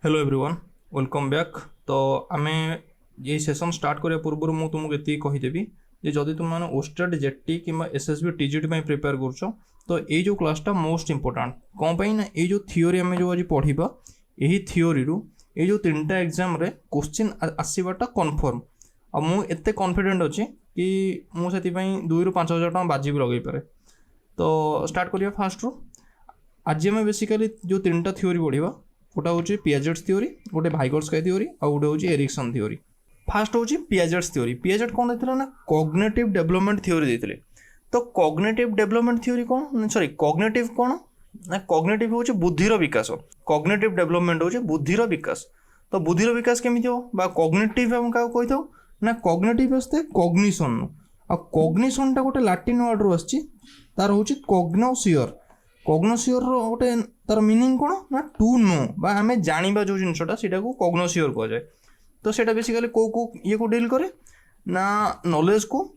Hello everyone welcome back. तो आम ये सेशन स्टार्ट करिया पूर्व मुझे तुमको ये कहीदेवी जे जदि तुम मैंने ओस्टेड जेटी कि एसएसबी टीजीटी प्रिपेयर कर तो ये जो क्लासटा मोस्ट इंपोर्टाट कौन पाई ना ये जो थियोरी आम जो आज पढ़ा यही थियोरी ये जो तीनटा एग्जाम रे क्वेश्चन आसवाटा कन्फर्म आ मुझे कॉन्फिडेंट अच्छी कि मुझे 2,000 ରୁ 5,000 टका बाजी भी लगे पारे। तो स्टार्ट करिया फास्ट रू। आज आम बेसिकली जो तीनटा थियोरी पढ़ा गोटा हूँ पियाजेट्स थियोरी, गोटे वाइगोत्स्की थियोरी और गोटे हूँ एरिक्सन थियोरी। फास्ट हूँ पियाजेट्स थियोरी। पियाजेट कौन देते ना कॉग्निटिव डेवलपमेंट थियोरी देते। तो कॉग्निटिव डेवलपमेंट थियोरी कौन सॉरी कॉग्निटिव कौन ना कॉग्निटिव हूँ बुद्धिर विकास। कॉग्निटिव डेवलपमेंट हूँ बुद्धिर विकास। तो बुद्धिर विकास केमी हो कॉग्निटिव आम क्या कही था ना कॉग्निटिव आसते कॉग्निशन आ कॉग्निशनटा गोटे लाटिन वर्ड रू आसी तार हूँ कॉग्नोसियर। कॉग्नोसियर गोटे तार मीनिंग कौन ना टू नो बा आम जाना जो जिनसा से कॉग्नोसियर कह जाए। तो सेटा बेसिकली को ये को डील करे ना नॉलेज को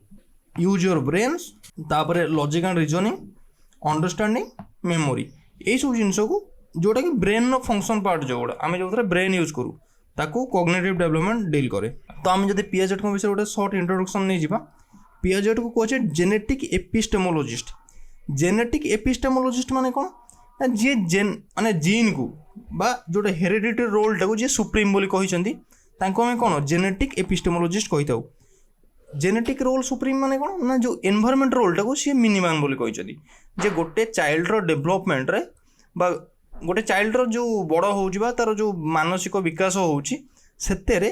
यूज योर ब्रेन्स तापर logic and reasoning understanding memory यही सब जिनस को जोटा कि ब्रेन फंक्शन पार्ट जो आम जो ब्रेन यूज करूँ ताकू कॉग्निटिव डेवलपमेंट डील करे। तो आम जब पियाजेट विषय गोटे सर्ट इंट्रोडक्शन नहीं जावा पियाजेट को कहे जेनेटिक एपिस्टेमोलॉजिस्ट। जेनेटिक एपिस्टेमोलॉजिस्ट माने कौन ना जी जेन माने जीन को बा जोटे हेरिडिटी रोल टाको जी सुप्रीम बोली कहिसंती तांको हमें कौन जेनेटिक एपिस्टेमोलॉजिस्ट कही थाउ। जेनेटिक रोल सुप्रीम माने कौन ना जो एनवायरमेंट रोल टाको सी मिनिमम बोली कहिसंती जे गोटे चाइल्ड रो डेवलपमेंट रे बा गोटे चाइल्ड रो जो बड़ होउची बा तार जो मानसिक विकास होउची सेतेरे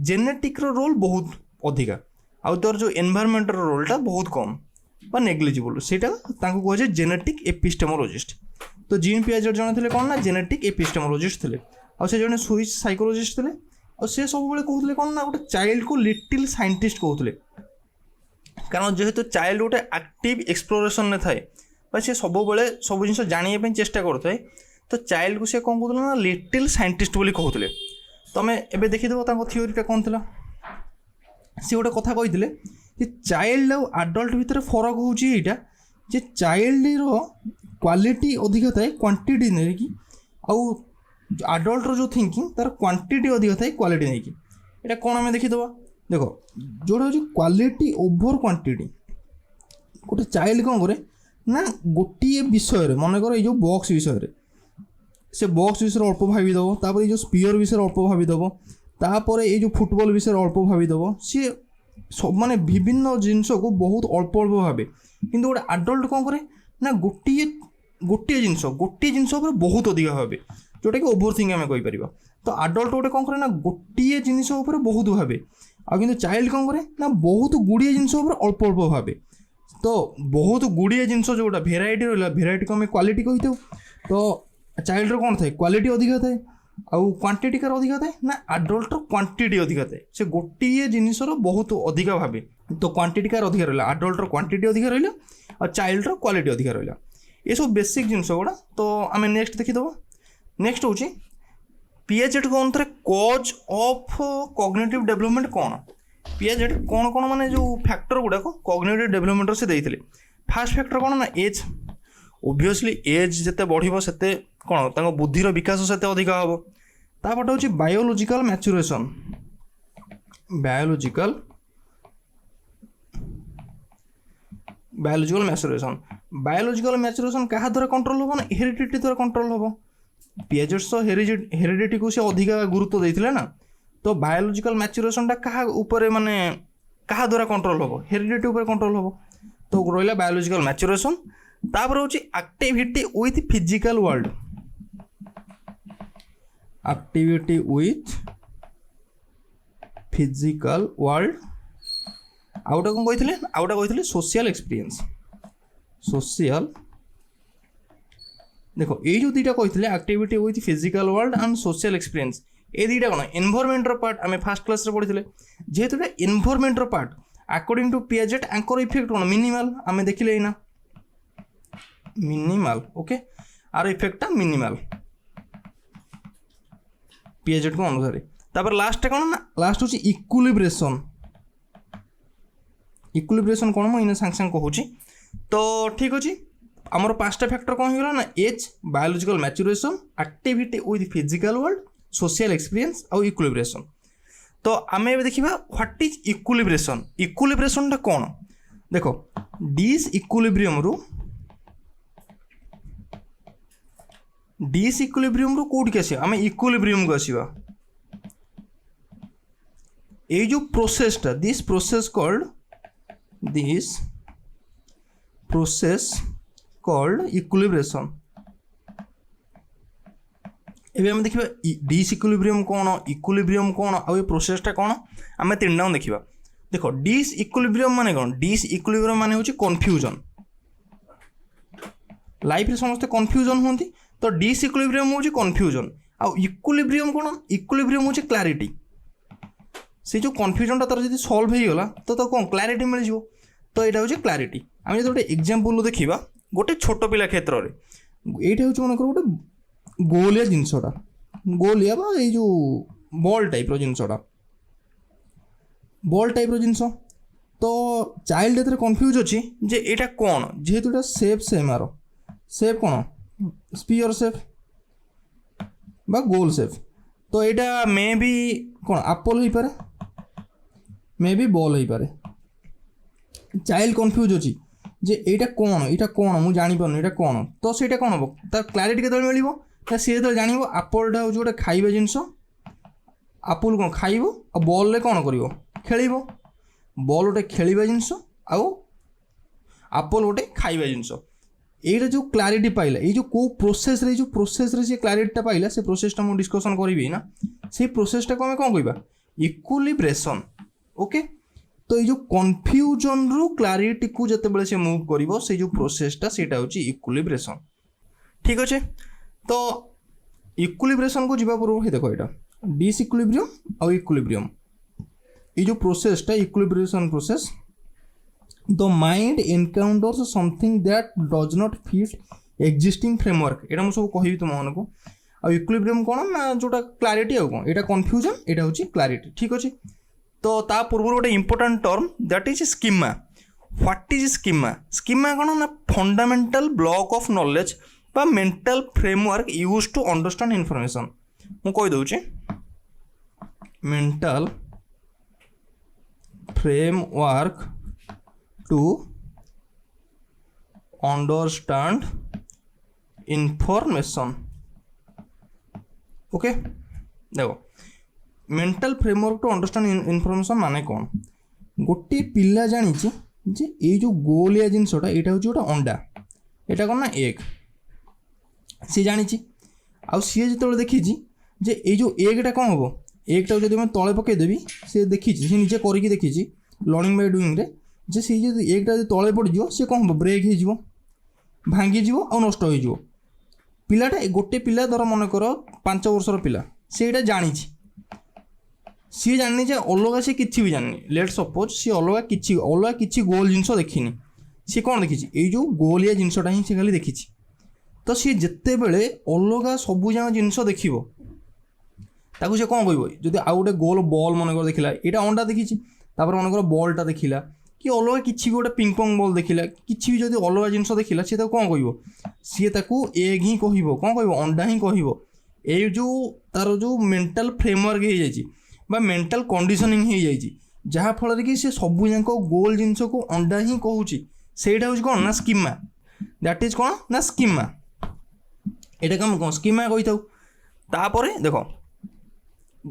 जेनेटिक रो रोल बहुत अधिका आ तार जो एनवायरमेंट रो रोलटा बहुत कम बा नेग्लिजिबल सेटा तांको कहे जेनेटिक एपिस्टेमोलॉजिस्ट। तो जीन पियाजेट जने थे कौन ना जेनेटिक एपिस्टेमोलॉजिस्ट थे आ से जने स्विस साइकोलॉजिस्ट थे और से सब बेले कहते कौन ना गोटे चाइल्ड को लिटिल साइंटिस्ट कहते कारण जेहेतु चाइल्ड गोटे एक्टिव एक्सप्लोरेशन में थाए बा सी सब बेले सब जिन जानापी चेष्टा करता है। तो चाइल्ड को सी कौन कहते ना लिटिल साइंटिस्ट बोली कहते। तो आम एवं देखीदेव थियोरीटा कौन थी सी गोटे कथा कही चाइल्ड और आडल्ट भितर फरक हूँ यहाँ जे चाइल्ड क्वालिटी अधिक थाए क्वांटिटी नहीं कि आडल्ट रो जो थिंकिंग तार क्वांटिटी अधिक थाए क्वालिटी नहीं कि यहाँ कौन आम देखीदे देख जोटा हूँ क्वालिटी ओवर क्वांटिटी गोटे चाइल्ड कौन करे ना गोटे विषय मन कर ये बॉक्स विषय से बॉक्स विषय अल्प भावीदेव तापर ये स्पीयर विषय अल्प भावीदेव तापर ये जो फुटबॉल विषय अल्प भावीदेव सी सब माने विभिन्न जिनस को बहुत अल्प अल्प भावे किंतु गोटे आडल्ट कौन करे ना गोटे गोटे जिनस बहुत अधिक भावे जोटा कि ओभर थिंक आम कहीपर। तो आडल्ट गोटे कौन करे ना गोटे जिनस बहुत भावे आ चाइल्ड कौन करे ना बहुत गुड़िए जिनस अल्प अल्प भावे। तो बहुत गुड़िए जिनस जोटा भेराइटी रहा भेराइटी को आम क्वालिटी कही था। तो चाइल्ड कौन थाए क्वालिटी अधिक थाए आउ क्वांटिटी कार अधिक थाए ना आडल्ट क्वांटिटी अधिक थाए से गोटे जिनसर बहुत अधिक भावे। तो क्वांटिटी कार अधिक रहा आडल्ट क्वांटिटी अधिक रहा और चाइल्ड क्वालिटी अधिक रहा ये सब बेसिक जिनस गुड़ा। तो आम नेक्स्ट देखीदेव नेक्स्ट हूँ पियाजेट को अंतर कॉज ऑफ कॉग्निटिव डेवलपमेंट कौन पियाजेट कौन कौन माने जो फैक्टर गुड़ाक कॉग्निटिव डेवलपमेंट से देते। फास्ट फैक्टर कौन ना एज ओब्वियसली एज जिते बढ़ से कौन तक बुद्धिर विकास से अधिक हम तापटे हूँ बायोलॉजिकल मैच्योरेशन। बायोलॉजिकल मैच्योरेशन क्या द्वारा कंट्रोल हम ना हेरिडिटी द्वारा कंट्रोल हम। पियाजेट्स हेरिडिटी को सी अधिक गुरुत्व देते ना। तो बायोलॉजिकल मैच्योरेशनटा क्या ऊपर माने क्या द्वारा कंट्रोल हम हेरिडिटी ऊपर कंट्रोल हम। तो रहा बायोलॉजिकल मैच्योरेशन तापर हूँ activity with physical world. Activity with physical world outta कौन कही आउटा कही सोशल एक्सपीरियंस। सोशल देखो ये जो दुईटा कही activity with physical world and social experience ये दुईटा कौन एनवायरमेंट पार्ट आम फास्ट क्लास पढ़ी जेहेतु environment part according to Piaget एंकर इफेक्ट कौन मिनिमल आम देखिले ना मिनिमल ओके आर इफेक्टा मिनिमल पियाजेट को अनुसार। तापर लास्ट कौन ना लास्ट हूँ इक्विलिब्रेशन। इक्विलिब्रेशन कौन मुझे सांगे सांगे कहूँ। तो ठीक अच्छे आमर 5टा फैक्टर कौन होगा ना as biological maturation activity with physical world social experience आउ इक्विलिब्रेशन। तो आम ए देखा व्हाट इज इक्विलिब्रेशन। इक्विलिब्रेशन कौन देख डिस इक्विलिब्रियम रु कौटी आस आम इक्विलिब्रियम को आसवा ये जो प्रोसेसटा दिस प्रोसेस कॉल्ड इक्विलिब्रेशन। एबे हम देखिबा डिस इक्विलिब्रियम कौन इक्विलिब्रियम कौन आ ये प्रोसेसटा कौन आम तीन टाइम देखा। देख डिस इक्विलिब्रियम माने कौन डिस इक्विलिब्रियम माने होची कन्फ्यूजन। लाइफ रे समस्त कन्फ्यूजन होती तो डिस इक्विलिब्रियम होची कन्फ्यूजन आ इक्विलिब्रियम कौन इक्विलिब्रियम होची क्लैरिटी। से जो कन्फ्यूजनटा तार जब सल्व हो गला तो कौन क्लैरिटी मिल जाए तो यहाँ हूँ क्लैरिटी। आम जो गोटे एग्जांपल देखा गोटे छोट पिला क्षेत्र में ये हूँ मनकर गोटे गोलिया जिनसटा गोलिया बा ये जो बॉल टाइप जिनसटा बॉल टाइप जिनस तो चाइल्ड एथरे कन्फ्यूज अच्छी जे यहाँ कौन जेहेतु यहाँ सेप सेम आर सेप कौन स्पीयर सेप बा गोल सेप तो यहाँ मे भी कौन एप्पल हो पारे मे भी बॉल हो पारे। चाइल्ड कन्फ्यूज अच्छी जे यहाँ कौन मुझे जापर यहाँ कौन तो सहीटा कौन हम तार क्लैरिटी के मिल सी जो जान एप्पलटा हूँ गोटे खाइबा जिनस एप्पल कौन खाइब आ बॉल रे कौन कर खेल बॉल गोटे खेल जिनस आउ एप्पल गोटे खाइबा जिनस ये जो क्लैरिटी पाइला ये जो प्रोसेस रे से क्लैरिटीटा पाइला से प्रोसेसटा मुझे डिस्कसन करी ना से प्रोसेसटा को आम कौन कह इक्विलिब्रेशन। ओके तो ये कन्फ्यूजन रु क्लैरिटी को जिते से मूव कर से जो प्रोसेसटा सेटा होची इक्विलिब्रेशन। ठीक अच्छे तो इक्विलिब्रेशन को जीवा पूर्व देखो यहाँ डिस इक्विलिब्रियम और इक्विलिब्रियम ये जो प्रोसेसटा equilibration process the mind encounters something that does not fit existing framework. यहाँ मुझे सब कहि तुम मन को आ इक्विलिब्रियम कौन ना जोटा क्लैरिटी आ कौन यहाँ कन्फ्यूजन यहाँ हूँ क्लैरिटी। ठीक अच्छे तो ता पूर्व गोटे important term that is schema. What is schema schema कौन ना फंडामेंटल ब्लॉक ऑफ नॉलेज बा mental framework use to understand information. मु कहि दउछि mental framework to understand information. Okay देखो mental framework to understand information माने कौन गोटे पिला जानी जे ये जो गोलिया जिनसटा यहाँ हूँ गोटे अंडा यहाँ कौन ना एग सी जानी आउ सी जो देखी जे ये जो एगटा कौन हम एगटा जब मैं तले पकईदेवी सी देखी सी निजे करके देखी लर्निंग बाय डूइंग रे जे सी जो एगटा जो तले पड़ सी कौन हम ब्रेक हो भांगी आ नष्ट हो पिलाटा गोटे पिला धर मनकर 5 वर्षर पिला सीटा जानी सी जानी जे अलग सी किसी भी जानी लेट सपोज सी अलग किसी गोल जिनस देखनी सी कौन देखी ये जो गोलिया जिनसटा ही खाली देखी तो सी जिते बड़े अलग सबूजा जिनस देख ताकू से कौन कह जब आउ गोटे गोल बॉल मनकर देखला यहाँ अंडा देखी मनकर बॉलटा देखला कि अलग किसी भी गोटे पिंग पंग बॉल देखला किसी भी जो अलग जिनस देखला सी कौन कह सी एग ही कह कौन कह अंडा ही कह ये जो तार जो मेंटल फ्रेमवर्क हो जाए मेंटल कंडीशनिंग हो जाए जहाँफल कि सी सबूक गोल जिनस को अंडा ही कहूँ से कौन ना स्कीमा दैट इज कौन ना स्कीमा यहाँ कम कौन स्कीमा कही तापर देख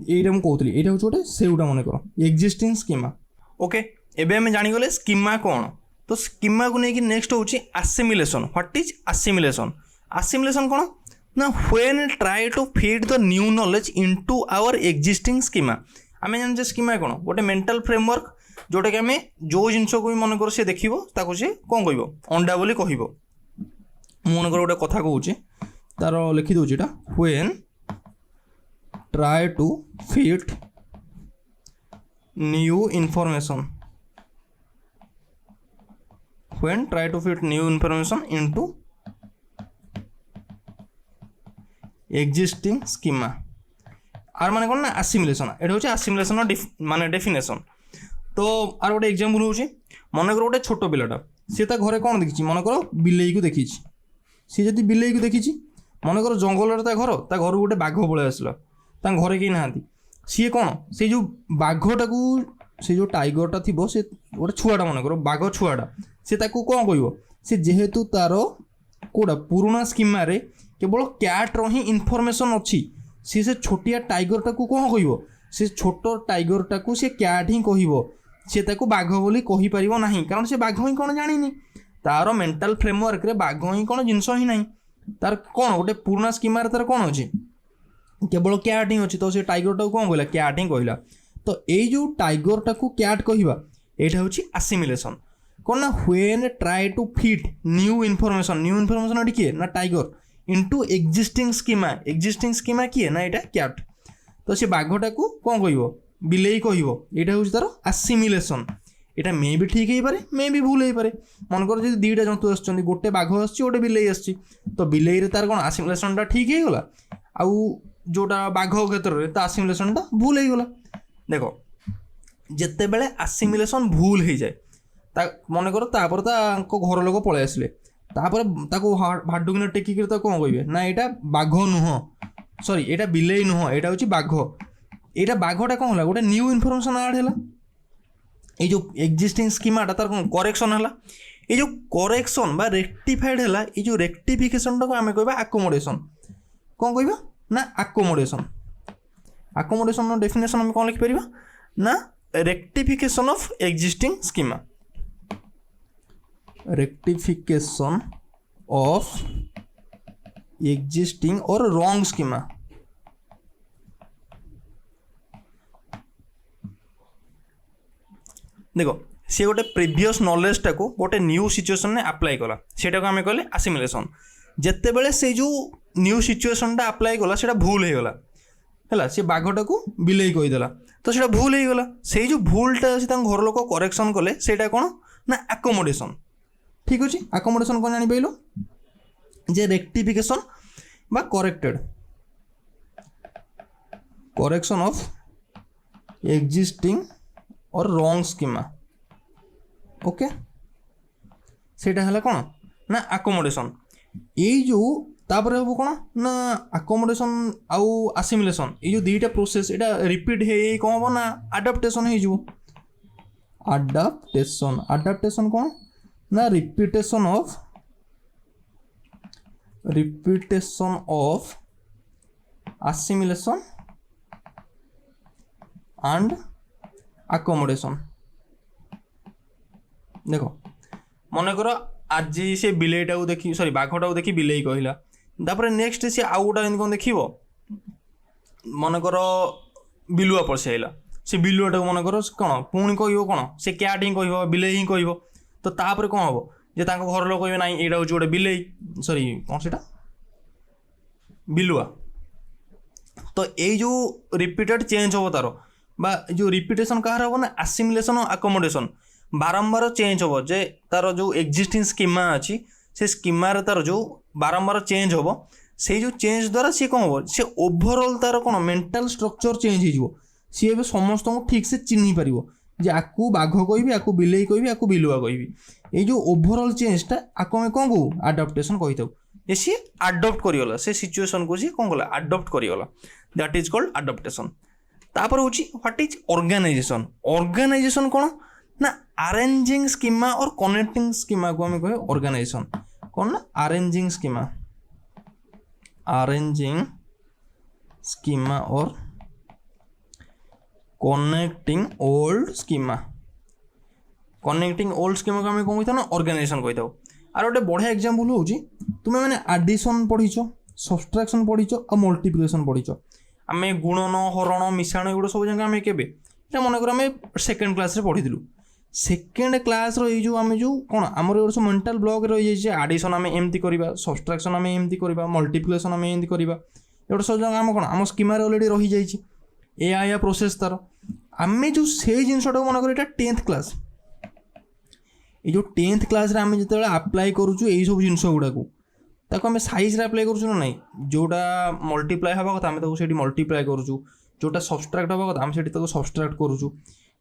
ये मुझे कहती यहाँ हूँ गोटे सेटा मन कर एक्जिस्टिंग स्कीमा। ओके एबे हमें जानीगले स्कीमा कौन तो स्कीमा को लेकिन नेक्स्ट हूँ आसिमिलेशन। व्हाट इज आसिमिलेशन आसिमिलेशन कौन ना when try to fit the new knowledge into our existing schema. आम जाने स्कीमा कौन गोटे मेंटल फ्रेमवर्क जोटा कि आम जो जिनस को भी मन कर सी देखो सी कौन कह अंडा बोली कह मनकर गोटे कथा कहूँ तार लिखि दूँ यहाँ when try to fit new information when try to fit new information into existing schema आर माने कौन ना आसिमिलेशन ये हूँ आसिमिलेशन माने डेफिनेशन। तो आर गोटे एग्जांपल हूँ मनकर गोटे छोट पिलाटा सी घरे कौन देखी मनकर बिलेई को देखी सी जब बिलेई को देखी मनकर जंगल घर गोटे बाघ पलि आसला ତାଙ୍କ ଘରେ କେହି ନାହାନ୍ତି, ସିଏ କ'ଣ ସେ ଯେଉଁ ବାଘଟାକୁ ସେ ଯେଉଁ ଟାଇଗରଟା ଥିବ ସେ ଗୋଟେ ଛୁଆଟା ମନେକର ବାଘ ଛୁଆଟା, ସେ ତାକୁ କ'ଣ କହିବ, ସେ ଯେହେତୁ ତାର କେଉଁଟା ପୁରୁଣା ସ୍କିମାରେ କେବଳ କ୍ୟାଟ୍ର ହିଁ ଇନଫର୍ମେସନ୍ ଅଛି, ସିଏ ସେ ଛୋଟିଆ ଟାଇଗରଟାକୁ କ'ଣ କହିବ, ସେ ଛୋଟ ଟାଇଗରଟାକୁ ସେ କ୍ୟାଟ୍ ହିଁ କହିବ, ସେ ତାକୁ ବାଘ ବୋଲି କହିପାରିବ ନାହିଁ, କାରଣ ସେ ବାଘ ହିଁ କ'ଣ ଜାଣିନି, ତାର ମେଣ୍ଟାଲ ଫ୍ରେମୱାର୍କରେ ବାଘ ହିଁ କ'ଣ ଜିନିଷ ହିଁ ନାହିଁ, ତାର କ'ଣ ଗୋଟେ ପୁରୁଣା ସ୍କିମାରେ ତାର କ'ଣ ଅଛି, କେବଳ କ୍ୟାଟ୍ ହିଁ ଅଛି, ତ ସେ ଟାଇଗରଟାକୁ କ'ଣ କହିଲା, କ୍ୟାଟ୍ ହିଁ କହିଲା। ତ ଏଇ ଯେଉଁ ଟାଇଗରଟାକୁ କ୍ୟାଟ୍ କହିବା ଏଇଟା ହେଉଛି ଆସିମିଲେସନ୍। କ'ଣ ନା when try to fit new information ଏଠି କିଏ ନା ଟାଇଗର ଇଣ୍ଟୁ ଏକ୍ଜିଷ୍ଟିଂ ସ୍କିମା କିଏ ନା ଏଇଟା କ୍ୟାଟ୍। ତ ସେ ବାଘଟାକୁ କ'ଣ କହିବ, ବିଲେଇ କହିବ, ଏଇଟା ହେଉଛି ତାର ଆସିମିଲେସନ୍। এটা মে বি ঠিক ହେଇପାରେ ମେ ବି ଭୁଲ ହେଇପାରେ। ମନେକର ଯଦି ଦୁଇଟା ଜନ୍ତୁ ଆସୁଛନ୍ତି, ଗୋଟେ ବାଘ ଆସୁଛି ଗୋଟେ ବିଲେଇ ଆସିଛି, ତ ବିଲେଇରେ ତାର କ'ଣ ଆସିମିଲେସନ୍ଟା ଠିକ୍ ହେଇଗଲା, ଆଉ ଯେଉଁଟା ବାଘ କ୍ଷେତ୍ରରେ ତା ଆସିମିଲେସନ୍ଟା ଭୁଲ ହେଇଗଲା। ଦେଖ ଯେତେବେଳେ ଆସିମିଲେସନ୍ ଭୁଲ ହେଇଯାଏ, ତା ମନେକର ତାପରେ ତାଙ୍କ ଘର ଲୋକ ପଳେଇ ଆସିଲେ, ତାପରେ ତାକୁ ହାଡ଼ୁକିନା ଟେକିକିରି ତାକୁ କ'ଣ କହିବେ ନା ଏଇଟା ବାଘ ନୁହଁ, ସରି ଏଇଟା ବିଲେଇ ନୁହଁ, ଏଇଟା ହେଉଛି ବାଘ। ଏଇଟା ବାଘଟା କ'ଣ ହେଲା, ଗୋଟେ ନ୍ୟୁ ଇନଫର୍ମେସନ୍ ଆଡ଼୍ ହେଲା, এই যে এক্সিস্টিং স্কিমাটা তার কোন করেকশন হলা, এই যে করেকশন বা রেক্টিফাইড হলা, এই যে রেক্টিফিকেশনটাকে আমি কইবা আকোমোডেশন। কোন কইবা না আকোমোডেশন। আকোমোডেশনর ডেফিনেশন আমি কোন লিখি পারিবা না rectification of existing schema. Rectification of existing or wrong schema. देख सी गोटे प्रिवियस नॉलेजटा को गोटे न्यू सिचुएशन में अप्लाई कला, सेटा को आम कहले आसिमिलेशन। जिते बड़े से जो न्यू सिचुएशनटा अप्लाई कला सेटा भूल हो गला है, सी बाघटा को बिलेई कहीदेला, तो सेटा भूल हो गला, से जो भूलटा से घर लोक करेक्शन कले सेटा कौन ना आकोमोडेशन। ठीक अच्छे, आकोमोडेशन कौन जानी पाइल जे रेक्टिफिकेशन बा करेक्शन ऑफ एग्जिस्टिंग और रॉन्ग स्कीमा। ओके सेटा है कौन ना आकोमोडेशन। ये जो तापर हम कौन ना आकोमोडेशन आउ आसिमिलेशन, ये जो दुईटा प्रोसेस एटा रिपीट है कौन हम ना आडाप्टेशन हो। आडाप्टेशन कौन ना रिपीटेशन ऑफ आसिमिलेशन एंड आकोमोडेशन। देख मनकर आज से बिलेईटा को देखी सॉरी बाघटा को देखी बिलेई कहला, तापर नेक्स्ट से आउ गोटा कौन देख मनकर बिलुआ पशेला, से बिलुआटा को मनकर कौन पुणी कह कौन से क्याट ही कह बिलेई ही कह, तो तापर कौन हम जे घर लोग कहे ना यहाँ हूँ गोटे बिलेई सॉरी कौन से बिलुआ। तो ये जो रिपीटेड चेंज हम तार बा जो रिपीटेशन कहार हम ना आसिमिलेशन और आकोमोडेशन बारंबार चेंज हम, जे तार जो एक्जिस्टिंग स्कीमा अच्छी से स्कीमार तार जो बारंबार चेंज हम, से जो चेंज द्वारा सी कौन हम से ओभरऑल तार कौन मेंटल स्ट्रक्चर चेंज हो, सी ए समस्त को ठीक से चिन्ह पार जे आकू बाघ कहि आकू बिलेई कहि आकू बिलुआ कहि। ये जो ओभरऑल चेंजटा आको आम कौन कहू आडाप्टेशन कही था, ये सी आडप्ट करगला से सिचुएशन को सी कौन कला आडप्ट करगला, दैट इज कॉल्ड आडाप्टेशन। तापर हूँ व्हाट इज ऑर्गेनाइजेशन। ऑर्गेनाइजेशन कौन ना अरेंजिंग स्कीमा और कनेक्टिंग स्कीमा को हमें कहे ऑर्गेनाइजेशन। कौन ना अरेंजिंग स्कीमा और connecting old schema. Connecting old schema को हमें कौन कही ना ऑर्गेनाइजेशन कही था। आर गोटे बढ़िया एग्जांपल हूँ तुम्हें मैंने एडिशन पढ़ीच, सब्सट्रैक्शन पढ़ीच और मल्टीप्लिकेशन पढ़ीच। आम गुणन हरण मिश्रण एगुड़ा सब जगह आम के मनकर आम सेकेंड क्लास पढ़ी। सेकेंड क्लास रो आम जो कौन आमर सब मेंटल ब्लॉक रही जाए एडिशन आम एमती करवा, सब्सट्रैक्शन आम एमती करवा, मल्टीप्लिकेशन आम एमती करवा, एगुड़ा सब जगह आम कौन आम स्कीमार ऑलरेडी रही जाए या प्रोसेस तार। आम जो से जिनटा मनकर यहाँ 10th क्लास, ये जो 10th क्लास आम जो अप्लाई करूँ यही सब जिन गुड़ा ताको आम साइज अप्लाई करूँ ना, जोटा मल्टीप्लाई हवा कथा आम से मल्टीप्लाई करूँ, जोटा सब्सट्रैक्ट हवा कथा आम से सब्सट्रैक्ट करूँ।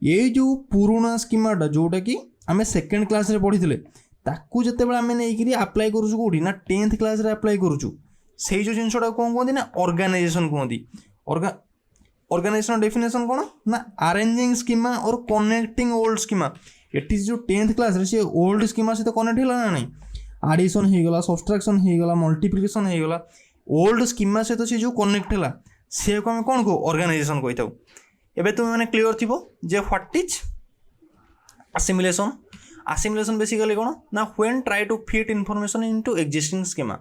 ये जो पुराना स्कीमाटा जोटा कि आम सेकेंड क्लास पढ़ी थे ताकू जिते आम नहीं अप्लाई करूँ कौटी ना 10th क्लास अप्लाई करूँ, से जो जिनटा कौन कहते ना ऑर्गेनाइजेशन कहती। ऑर्गेनाइजेशन डेफिनेशन कौन ना अरेंजिंग स्कीमा और कनेक्टिंग ओल्ड स्कीमा एटी जो 10th क्लास रे ओल्ड स्कीमा सहित कनेक्ट है ना नहीं आडिशन होगा सब्सट्रैक्शन होगा मल्टीप्लिकेशन होगा ओल्ड स्कीमा सहित से जो कनेक्ट है सी को आम कौन कहो ऑर्गेनाइजेशन कही था एबे तुम मैंने क्लियर थी जे what is assimilation assimilation basically कौन ना when try to fit information into existing schema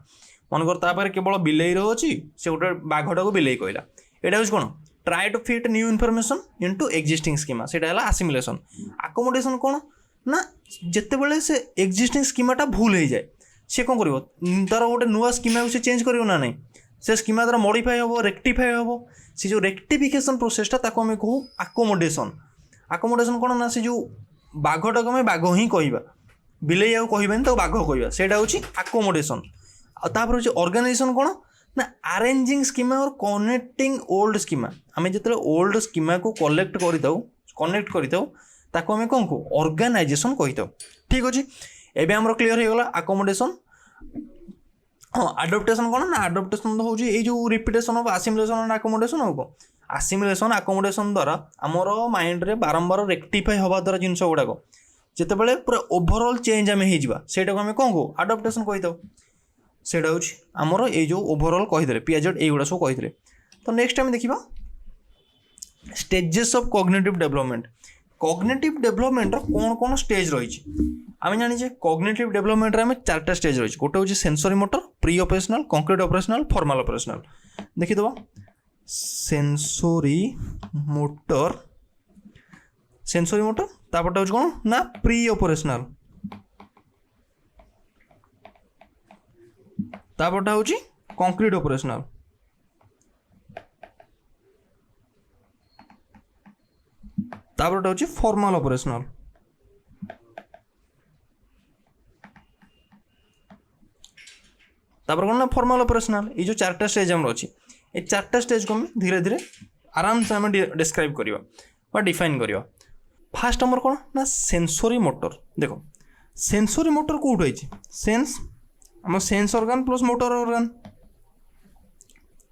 मनकर तापर केवल बिलेई अच्छी से गोटे बाघटा को बिलेई कहला यहाँ हूँ कौन try to fit new information into existing schema से असिमिलेशन आकोमोडेशन कौन ना जिते बड़े से एक्जिस्टिंग स्कीमाटा भूल हो जाए सी कौन कर तार गोटे नुआ स्कीमा को चेंज कर ना नहीं से स्कीमा द्वारा मॉडिफाई हम रेक्टिफाई हम से जो रेक्टिफिकेशन प्रोसेसटा ताको आम कहू आकोमोडेशन आकोमोडेशन कौन ना से जो बाघटा को आम बाघ ही कहवा बिलेई आउ कहबानी तो बाघ कहवा से हूँ आकोमोडेशन आपर हूँ ऑर्गेनाइजेशन कौन ना अरेंजिंग स्कीमा और कनेक्टिंग ओल्ड स्कीमा आम जो ओल्ड स्कीमा को कलेक्ट कनेक्ट करताको आम कौन कहू ऑर्गेनाइजेशन कही था ठीक अच्छे एबे हमर क्लियर हो गला अकोमोडेशन हाँ आडप्टेशन कौन ना आडप्टेशन हूँ ये जो repetition of assimilation and accommodation हो कौन असिमिलेशन अकोमोडेशन द्वारा आमर माइंड रे बारंबार रेक्टिफाई हवा द्वारा जिनस गुड़ाक जितेबाला पूरा ओभरऑल चेंज आम होटा आम कौन कहू आडप्टेशन कही था से आमर ये जो ओभरऑल कहीदे पियाजेट युवा सब कही तो नेक्स्ट आम देखा stages of cognitive development cognitive development कौन कौन स्टेज रही आम जाने कॉग्निटिव डेवलपमेंट आम 4टा स्टेज रही गोटे हूँ sensory motor preoperational concrete operational formal operational देखीदेव सेंसरी मोटर तापरटा हूँ कौन ना प्री ऑपरेशनल तापरटा हूँ कंक्रीट ऑपरेशनल तापरटा हूँ फॉर्मल ऑपरेशनल तापर कौन ना फॉर्मल ऑपरेशनल ये जो 4टा स्टेज आम अच्छी ये 4टा स्टेज को आम धीरे धीरे आराम से आम डिस्क्राइब करवा डिफाइन करवा फास्ट आमर कौन ना सेंसरी मोटर देखो सेंसरी मोटर कौट होती सेंस आम sense organ plus motor organ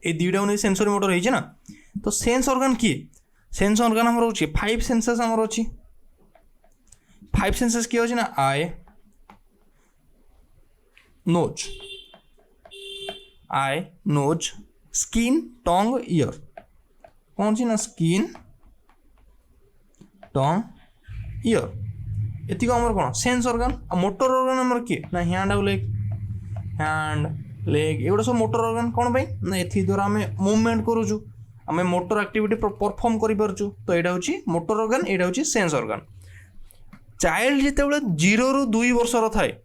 ये दुईटा नहीं सेंसरी मोटर होती ना तो सेंस ऑर्गन किए सेंस ऑर्गन आम रोचे 5 सेंसेस आमर अच्छी 5 सेंसेस किए अच्छे ना आई नोज स्किन टंग ईयर कौन सी ना स्किन टंग ईयर एतिक आमर कौन सेंस ऑर्गन मोटर ऑर्गन आमर किए ना हैंड लेग एगुड़ा सब मोटर ऑर्गन कौन पाई ना एथि द्वारा आम मूवमेंट करूँ आम मोटर एक्टिविटी परफॉर्म करूँ तो यहाँ हूँ मोटर ऑर्गन यहाँ हूँ सेंस ऑर्गन चाइल्ड जिते 0 ରୁ 2 वर्षर थाए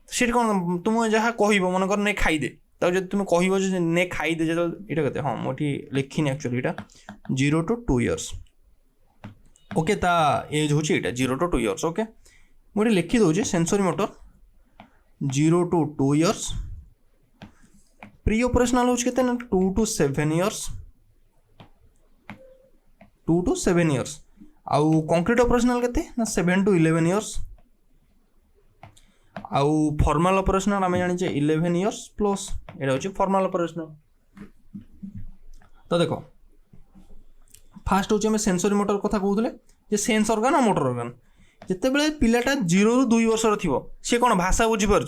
सी कौन तुम जहाँ कह मनकर ने खाईदे तो जब तुम कह ने खाईदे जो यहाँ के हाँ मुझे लिखिनी एक्चुअली यहाँ 0 to 2 years ओके ता एज हूँ यहाँ 0 to 2 years ओके मुझे लिखी दूसरी sensory motor 0 to 2 years pre operational हूँ के 2 to 7 years 2 to 7 years आउ कंक्रीट ऑपरेशनल के 7 to 11 years आउ फॉर्मल ऑपरेशनल आम जाने 11 years प्लस यहाँ हूँ फॉर्मल ऑपरेशनल तो देखो फास्ट हूँ सेंसरी मोटर कथा कहते सेंस ऑर्गन और मोटर ऑर्गन जिते बड़े पिलाटा 0 ରୁ 2 वर्षर थी सी कौन भाषा बुझीपार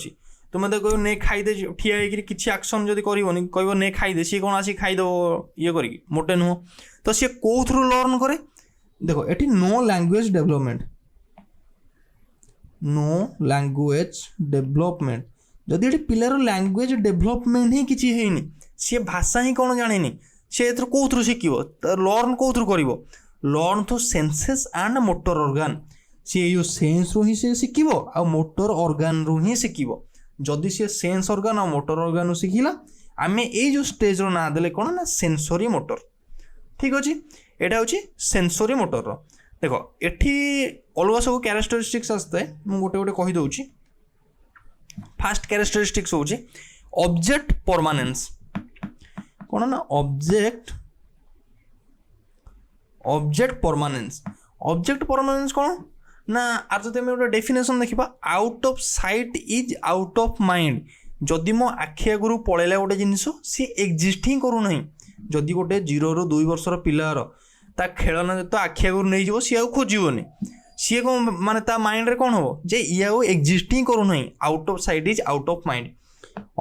तुम तो कह ने खाईदे ठिया किसी एक्शन जब कर कह ने खाईदे सी कौन आसी खाईदेव ये कर मोटे नुह तो सी कौ थ्रू लर्न करे देखो ये नो लैंग्वेज डेवलपमेंट जदि ये पिलार लैंग्वेज डेवलपमेंट ही किसी है सी भाषा ही कौन जाने सी कौ थ्रू शिख लर्न कौ थ्रू कर learn through senses and motor organ सी जो सेंस रू ही शिख आ मोटर ऑर्गन रू ही शिख जदि सी सेंस ऑर्गन और मोटर ऑर्गन शिखला आम ये स्टेज ना देले कौन ना सेंसरी मोटर ठीक अच्छे यहाँ हूँ सेंसरी मोटर देख एटी अलग सब क्यारेक्टरिस्टिक्स आसता है मुझे गोटे गोटे कहीदे फास्ट क्यारेक्टरिस्टिक्स हूँ ऑब्जेक्ट परमानेंस कौन ना ऑब्जेक्ट परमानेंस कौन ना आर जो गोटे डेफिनेशन देखा out of site is out of mind जदि मो आखि आगु पलैला गोटे जिनस सी एक्जिस्ट ही करूना जदि गोटे 0 ରୁ 2 ବର୍ଷର ପିଲାର ତା ଖେଳନା ତ ଆଖି ଆଗରୁ ନେଇଯିବ, ସିଏ ଆଉ ଖୋଜିବନି। ସିଏ କ'ଣ ମାନେ ତା ମାଇଣ୍ଡରେ କ'ଣ ହେବ ଯେ ଇଏ ଆଉ ଏକ୍ଜିଷ୍ଟ ହିଁ କରୁନାହିଁ। Out of sight is out of mind.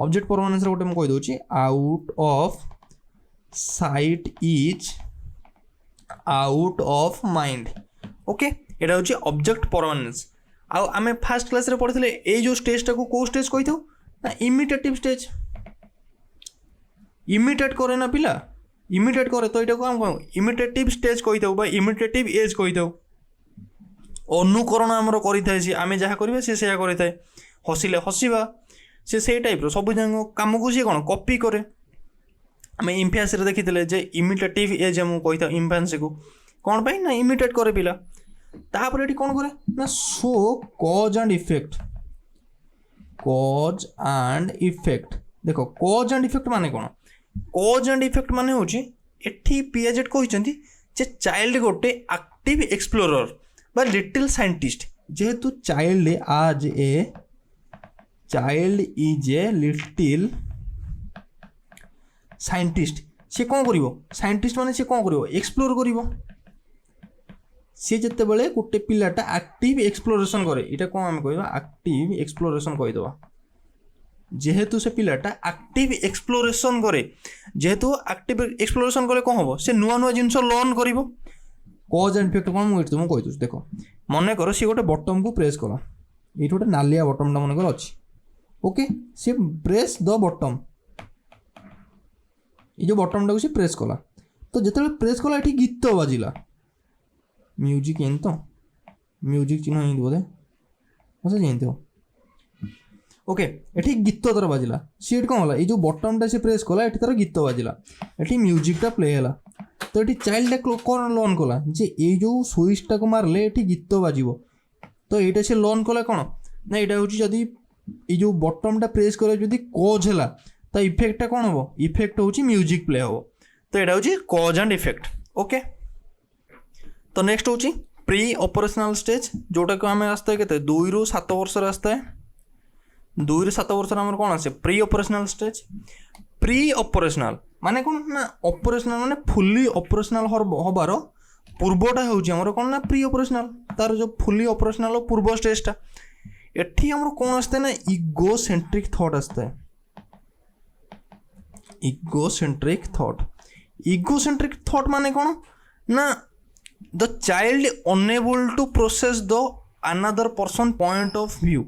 Object ପରମାନେନ୍ସରେ ଗୋଟେ ମୁଁ କହିଦେଉଛି, out of sight is out of mind. Okay, ଏଇଟା ହେଉଛି ଅବଜେକ୍ଟ ପରମାନେନ୍ସ। ଆଉ ଆମେ ଫାର୍ଷ୍ଟ କ୍ଲାସ୍ରେ ପଢ଼ିଥିଲେ ଏଇ ଯେଉଁ ଷ୍ଟେଜ୍ଟାକୁ କେଉଁ ଷ୍ଟେଜ୍ କହିଥାଉ ନା ଇମିଟେଟିଭ୍ ଷ୍ଟେଜ୍। ଇମିଟେଟ୍ କରେ ନା ପିଲା, ଇମିଟେଟ୍ କରେ, ତ ଏଇଟାକୁ ଆମେ କ'ଣ ଇମିଟେଟିଭ୍ ଷ୍ଟେଜ୍ କହିଥାଉ ବା ଇମିଟେଟିଭ୍ ଏଜ୍ କହିଥାଉ। ଅନୁକରଣ ଆମର କରିଥାଏ, ସିଏ ଆମେ ଯାହା କରିବା ସିଏ ସେୟା କରିଥାଏ। ହସିଲେ ହସିବା, ସେ ସେଇ ଟାଇପ୍ର ସବୁ ଯାକ କାମକୁ ସିଏ କ'ଣ କପି କରେ। ଆମେ ଇମ୍ଫାନ୍ସିରେ ଦେଖିଥିଲେ ଯେ ଇମିଟେଟିଭ୍ ଏଜ୍ ଆମକୁ କହିଥାଉ ଇମ୍ଫାନ୍ସିକୁ, କ'ଣ ପାଇଁ ନା ଇମିଟେଟ୍ କରେ ପିଲା। ତାପରେ ଏଠି କ'ଣ କରେ ନା so cause and effect. Cause and effect, ଦେଖ କଜ୍ ଆଣ୍ଡ ଇଫେକ୍ଟ ମାନେ କ'ଣ? କଜ୍ ଆଣ୍ଡ ଇଫେକ୍ଟ ମାନେ ହେଉଛି ଏଠି ପିଆଜେଟ୍ କହିଛନ୍ତି ଯେ ଚାଇଲ୍ଡ ଗୋଟେ ଆକ୍ଟିଭ୍ ଏକ୍ସପ୍ଲୋରର বা লিটল সাইন্টিস্ট। যেহেতু চাইল্ড আজ a child is a little scientist, সে କ'ଣ କରିବ? ସାଇଣ୍ଟିଷ୍ଟ ମାନେ ସେ କ'ଣ କରିବ? ଏକ୍ସପ୍ଲୋର କରିବ। ସେ ଯେତେବେଳେ ଗୋଟେ ପିଲାଟା ଆକ୍ଟିଭ୍ ଏକ୍ସପ୍ଲୋରେସନ୍ କରେ, ଏଇଟା କ'ଣ ଆମେ କହିବା? ଆକ୍ଟିଭ୍ ଏକ୍ସପ୍ଲୋରେସନ୍ କହିଦେବା। ଯେହେତୁ ସେ ପିଲାଟା ଆକ୍ଟିଭ୍ ଏକ୍ସପ୍ଲୋରେସନ୍ କରେ, ଯେହେତୁ ଆକ୍ଟିଭ୍ ଏକ୍ସପ୍ଲୋରେସନ୍ କଲେ କ'ଣ ହେବ? ସେ ନୂଆ ନୂଆ ଜିନିଷ ଲର୍ନ କରିବ। କଜ୍ ଆଣ୍ଡ ଇଫେକ୍ଟ କ'ଣ ମୁଁ ଏଠି ତୁମକୁ କହିଦେଉଛି। ଦେଖ ମନେକର ସିଏ ଗୋଟେ ବଟମ୍କୁ ପ୍ରେସ୍ କଲା, ଏଇଠି ଗୋଟେ ନାଲିଆ ବଟମ୍ଟା ମନେକର ଅଛି। ଓକେ, ସିଏ ପ୍ରେସ୍ ଦ ବଟମ୍, ଏଇ ଯେଉଁ ବଟମ୍ଟାକୁ ସିଏ ପ୍ରେସ୍ କଲା। ତ ଯେତେବେଳେ ପ୍ରେସ୍ କଲା ଏଠି ଗୀତ ବାଜିଲା। ମ୍ୟୁଜିକ୍ ଏମିତି ତ ମ୍ୟୁଜିକ୍ ଚିହ୍ନ ଏମିତି ବୋଧେ ସେ ଜାଣିଥିବ। ଓକେ, ଏଠି ଗୀତ ତାର ବାଜିଲା। ସିଏ ଏଠି କ'ଣ ହେଲା? ଏଇ ଯେଉଁ ବଟମ୍ଟା ସେ ପ୍ରେସ୍ କଲା ଏଠି ତାର ଗୀତ ବାଜିଲା, ଏଠି ମ୍ୟୁଜିକ୍ଟା ପ୍ଲେ ହେଲା। ତ ଏଠି ଚାଇଲ୍ଡଟା କ'ଣ ଲର୍ନ କଲା ଯେ ଏଇ ଯେଉଁ ସୁଇଚ୍ଟାକୁ ମାରିଲେ ଏଠି ଗୀତ ବାଜିବ। ତ ଏଇଟା ସେ ଲର୍ନ କଲା କ'ଣ ନା ଏଇଟା ହେଉଛି ଯଦି ଏଇ ଯେଉଁ ବଟମ୍ଟା ପ୍ରେସ୍ କଲେ ଯଦି କଜ୍ ହେଲା ତା ଇଫେକ୍ଟଟା କ'ଣ ହେବ? ଇଫେକ୍ଟ ହେଉଛି ମ୍ୟୁଜିକ୍ ପ୍ଲେ ହେବ। ତ ଏଇଟା ହେଉଛି କଜ୍ ଆଣ୍ଡ ଇଫେକ୍ଟ। ଓକେ, ତ ନେକ୍ସଟ ହେଉଛି ପ୍ରି ଅପରେସନାଲ୍ ଷ୍ଟେଜ୍, ଯେଉଁଟାକୁ ଆମେ ଆସିଥାଏ କେତେ 2 ରୁ 7 ବର୍ଷରେ ଆସିଥାଏ। 2 ରୁ 7 ବର୍ଷରେ ଆମର କ'ଣ ଆସେ? Pre operational stage. Pre operational ମାନେ କ'ଣ ନା ଅପରେସନାଲ୍ ମାନେ ଫୁଲି ଅପରେସନାଲ୍ ହେବାର ପୂର୍ବଟା ହେଉଛି ଆମର କ'ଣ ନା ପ୍ରି ଅପରେସନାଲ୍। ତାର ଯେଉଁ ଫୁଲି ଅପରେସନାଲ୍ ପୂର୍ବ ଷ୍ଟେଜ୍ଟା। ଏଠି ଆମର କ'ଣ ଆସିଥାଏ ନା ଇଗୋ ସେଣ୍ଟ୍ରିକ୍ ଥଟ୍ ଆସିଥାଏ। Egocentric thought. Egocentric thought ମାନେ କ'ଣ ନା the child unable to process the another person point of view.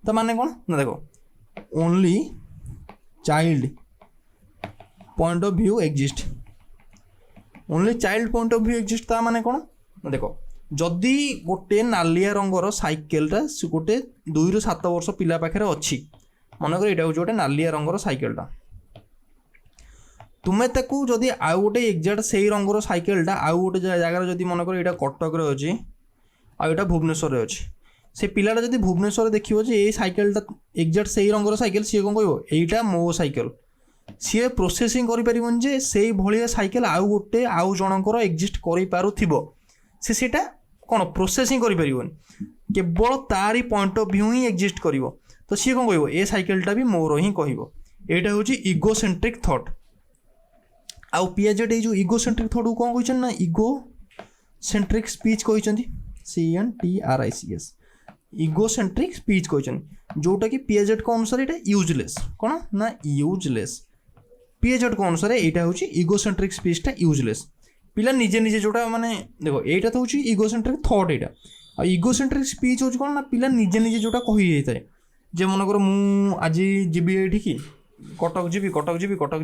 ତା ମାନେ କ'ଣ ନା ଦେଖ only child point of view exist. Only child point of view exist. ତା ମାନେ କ'ଣ ନା ଦେଖ ଯଦି ଗୋଟେ ନାଲିଆ ରଙ୍ଗର ସାଇକେଲଟା ଗୋଟେ 2 ରୁ 7 ବର୍ଷ ପିଲା ପାଖରେ ଅଛି, ମନେକର ଏଇଟା ହେଉଛି ଗୋଟେ ନାଲିଆ ରଙ୍ଗର ସାଇକେଲଟା, ତୁମେ ତାକୁ ଯଦି ଆଉ ଗୋଟେ ଏକ୍ଜାକ୍ଟ ସେଇ ରଙ୍ଗର ସାଇକେଲଟା ଆଉ ଗୋଟେ ଜାଗାରେ ଯଦି ମନେକର ଏଇଟା କଟକରେ ଅଛି ଆଉ ଏଇଟା ଭୁବନେଶ୍ୱରରେ ଅଛି, ସେ ପିଲାଟା ଯଦି ଭୁବନେଶ୍ୱରରେ ଦେଖିବ ଯେ ଏଇ ସାଇକେଲଟା ଏକ୍ଜାକ୍ଟ ସେଇ ରଙ୍ଗର ସାଇକେଲ, ସିଏ କ'ଣ କହିବ? ଏଇଟା ମୋ ସାଇକେଲ। ସିଏ ପ୍ରୋସେସିଂ କରିପାରିବନି ଯେ ସେଇ ଭଳିଆ ସାଇକେଲ ଆଉ ଗୋଟେ ଆଉ ଜଣଙ୍କର ଏକ୍ଜିଷ୍ଟ କରିପାରୁଥିବ। ସେ ସେଇଟା କ'ଣ ପ୍ରୋସେସିଂ କରିପାରିବନି, କେବଳ ତାରି ପଏଣ୍ଟ ଅଫ୍ ଭ୍ୟୁ ହିଁ ଏକ୍ଜିଷ୍ଟ କରିବ। ତ ସିଏ କ'ଣ କହିବ? ଏ ସାଇକେଲଟା ବି ମୋର ହିଁ କହିବ। ଏଇଟା ହେଉଛି ଇଗୋ ସେଣ୍ଟ୍ରିକ୍ ଥଟ୍। ଆଉ ପିଆଜେଟ୍ ଏଇ ଯେଉଁ ଇଗୋ ସେଣ୍ଟ୍ରିକ୍ ଥଟ୍କୁ କ'ଣ କହିଛନ୍ତି ନା ଇଗୋ ସେଣ୍ଟ୍ରିକ୍ ସ୍ପିଚ୍ କହିଛନ୍ତି। CNTRICS ଇଗୋ ସେଣ୍ଟ୍ରିକ୍ ସ୍ପିଚ୍ କହିଛନ୍ତି, ଯେଉଁଟାକି ପିଆଜେଟ୍ଙ୍କ ଅନୁସାରେ ଏଇଟା ୟୁଜଲେସ୍। କ'ଣ ନା ୟୁଜଲେସ୍। ପିଆଜେଟ୍ଙ୍କ ଅନୁସାରେ ଏଇଟା ହେଉଛି ଇଗୋ ସେଣ୍ଟ୍ରିକ୍ ସ୍ପିଚ୍ଟା ୟୁଜଲେସ୍। ପିଲା ନିଜେ ନିଜେ ଯେଉଁଟା ମାନେ ଦେଖ ଏଇଟା ତ ହେଉଛି ଇଗୋ ସେଣ୍ଟ୍ରିକ୍ ଥଟ୍ ଏଇଟା। ଆଉ ଇଗୋ ସେଣ୍ଟ୍ରିକ୍ ସ୍ପିଚ୍ ହେଉଛି କ'ଣ ନା ପିଲା ନିଜେ ନିଜେ ଯେଉଁଟା କହିଯାଇଥାଏ ଯେ ମନେକର ମୁଁ ଆଜି ଯିବି ଏଇଠିକି କଟକ ଯିବି କଟକ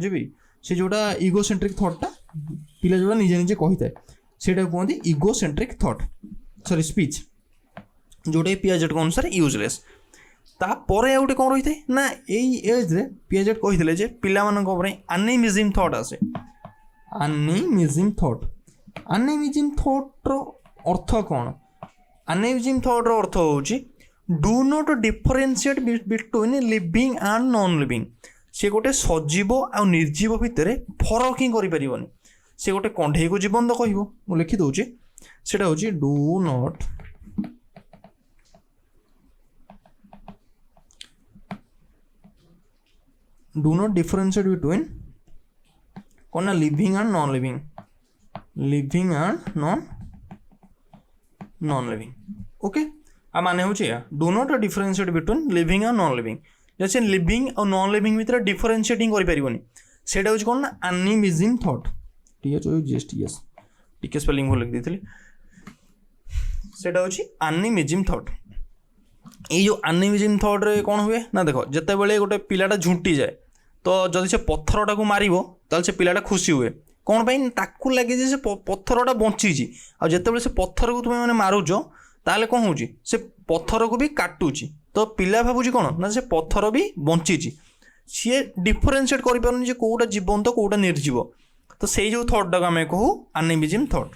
ଯିବି, ସେ ଯେଉଁଟା ଇଗୋ ସେଣ୍ଟ୍ରିକ୍ ଥଟ୍ଟା ପିଲା ଯେଉଁଟା ନିଜେ ନିଜେ କହିଥାଏ ସେଇଟାକୁ କୁହନ୍ତି ଇଗୋ ସେଣ୍ଟ୍ରିକ୍ ଥଟ୍ ସରି ସ୍ପିଚ୍, ଯେଉଁଟାକି ପିଆଜେଟ୍ଙ୍କ ଅନୁସାରେ ୟୁଜଲେସ୍। ତାପରେ ଆଉ ଗୋଟେ କ'ଣ ରହିଥାଏ ନା ଏଇ ଏଜ୍ରେ ପିଆଜେଟ୍ କହିଥିଲେ ଯେ ପିଲାମାନଙ୍କ ଉପରେ ଆନିମିଜିମ୍ ଥଟ୍ ଆସେ। ଆନିମିଜିମ୍ ଥଟ୍। ଆନିମିଜିମ୍ ଥଟ୍ର ଅର୍ଥ କ'ଣ? ଆନିମିଜିମ୍ ଥଟ୍ର ଅର୍ଥ ହେଉଛି do not differentiate between living and non living. ସେ ଗୋଟେ ସଜୀବ ଆଉ ନିର୍ଜୀବ ଭିତରେ ଫରକ ହିଁ କରିପାରିବନି। ସେ ଗୋଟେ କଣ୍ଢେଇକୁ ଜୀବନ୍ତ କହିବ, ମୁଁ ଲେଖିଦେଉଛି, ସେଇଟା ହେଉଛି ଡୁ ନଟ୍ ଡିଫରେନ୍ସିଏଟ୍ ବିଟୱିନ୍ कौन ना living and non living, living and non living. Okay आ माने हो do not differentiate between living and non living. जैसे लिविंग और नॉन लिविंग भितर डिफरेंशिएटिंग करें सेटा हूँ कौन ना एनिमिज्म थॉट। THOGSTS टिके स्पेलिंग भूल लिख दी सेटा हूँ एनिमिज्म थॉट। ये जो एनिमिज्म थॉट रे कौन हुए ना देख जिते बड़े गोटे पिलाटा झुंटी जाए तो जदि से पत्थरटा को मारिबो ताल से पिलाटा खुशी हुए कौन पाई ताकू लगे जे से पत्थरटा बंची आ जिते से पत्थर को तुम्हें मैंने मारुच ताले कौन हो से पत्थर को भी काटुची तो पिला भावुची कौन ना से पत्थर भी बंची सी डिफरेंशिएट कर पारुनी जे कोटा जीवंत कोटा निर्जीव। तो से जो थॉटा को आम कहू एनिमिज्म थॉट।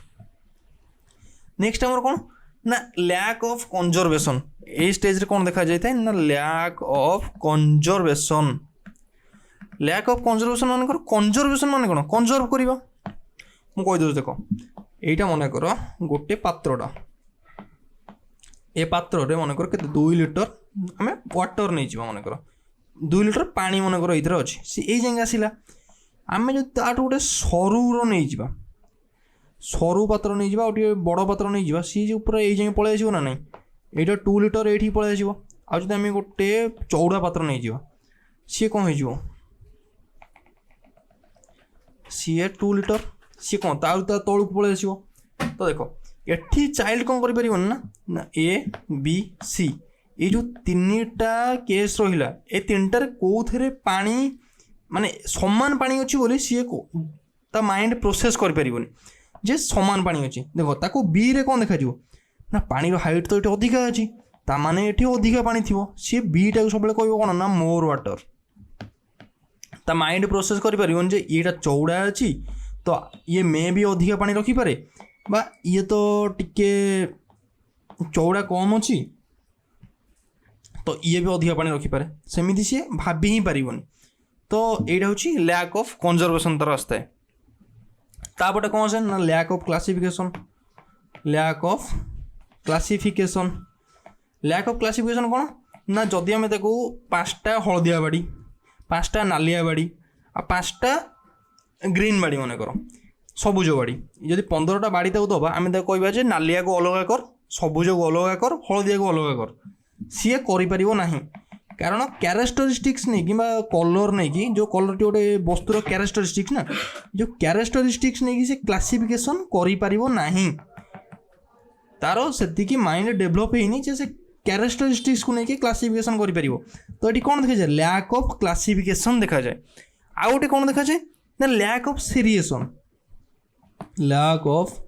नेक्स्ट आमर कौन ना लैक ऑफ कंजर्वेशन। ए स्टेज रे कौन देखा जाए ना lack of conservation. Lack of conservation मान कर कंजर्वेशन मान कौन कंजर्व करवा मु कही दूँ देख यहीटा मन कर गोटे पात्रटा ए पात्र रे मन कर के 2 लिटर आम वाटर नहीं जा मन कर 2 लिटर पानी मन कर ये अच्छी सी यही जाए आसला आम जो ताठू गोटे सरुर नहीं जा सरू पात्र नहीं जा गोटे बड़ पात्र नहीं जा सी जो पूरा यही जाए पलि आसो ना ना यहाँ 2 लिटर ये पलि आसो आज आम गोटे चौड़ा पात्र नहीं जा सी कौन हो सी 2 लिटर सी कौन तौक पलि आसो। तो देख एठी चाइल्ड कौन कर ना ए बी सी ये जो 3टा केस रहा ए 3टार कौन पानी माने समान पानी अच्छी बोली सी ता माइंड प्रोसेस कर जे समान पानी अच्छी देख ताको बी रे कौन देखा ना पानी हाइट तो ये अधिका अच्छी ता माने ये अधिका पानी थी सी बीटा सब कह कौन ना मोर वाटर ता माइंड प्रोसेस कर जे ये चौड़ा अच्छी तो ये मे भी अधिका पानी रखिपे बा ये तो टिके चौड़ा कम अच्छी तो ये भी अधिका पानी रखिपे सेमती सी भाभी ही पारन। तो यहाँ हूँ लैक ऑफ कंजर्वेशन तरह आसता है। तापटे कौन से ना lack of classification. Lack of classification lack of classification कौन ना जदि आम देखो 5टा हलदिया बाड़ी 5टा नालिया बाड़ी आ 5टा ग्रीन बाड़ी मन कर सबुज बाड़ी जदि 15टा बाड़ी तक दबा आम कह नालिया को अलग कर सबुज को अलग कर हलदिया को अलग कर सी कर कारण क्यारेक्टरिस्टिक्स नहीं कि कलर नहीं कि जो कलर टी गोटे वस्तुर क्यारेक्टरिस्टिक्स ना जो क्यारेक्टरिस्टिक्स नहीं कि से क्लासिफिकेशन करी तार से माइंड डेभलप होनी से क्यारेक्टरिस्टिक्स को लेकिन क्लासिफिकेशन करि। तो ये कौन देखा जाए लैक ऑफ क्लासिफिकेशन देखा जाए। आउ गोटे कौन देखा जाए ना lack of seriation. Lack of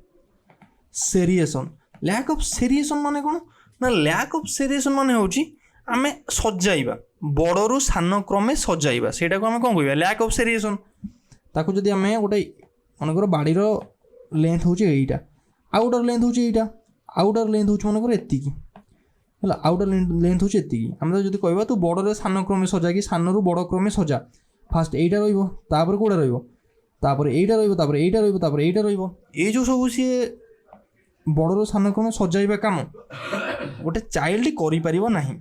seriation lack of seriation माने कौन ना लैक ऑफ सेरिएशन माने होची आमे सजाइबा बड़रू सान क्रमे सजाइबा सेटा को आमे कौन कहबा लैक ऑफ सेरिएशन। ताको जदि आमे गोटे मनकर बाड़ीर लेंथ होची एइटा आउटर लेंथ होची एइटा आउटर लेंथ होची मनकर एतिकी है आउटर लेंथ होची एतिकी आमे जदि कहबा तू बड़रे सान क्रमे सजा कि सानरू बड़ क्रमे सजा फास्ट एइटा रहिबो तापर कोडा रहिबो तापर एइटा रहिबो तापर एइटा रहिबो तापर एइटा रहिबो ए जो सब सी बड़रू सान क्रमे सजाइबा काम गोटे चाइल्ड करि परिबो नाही।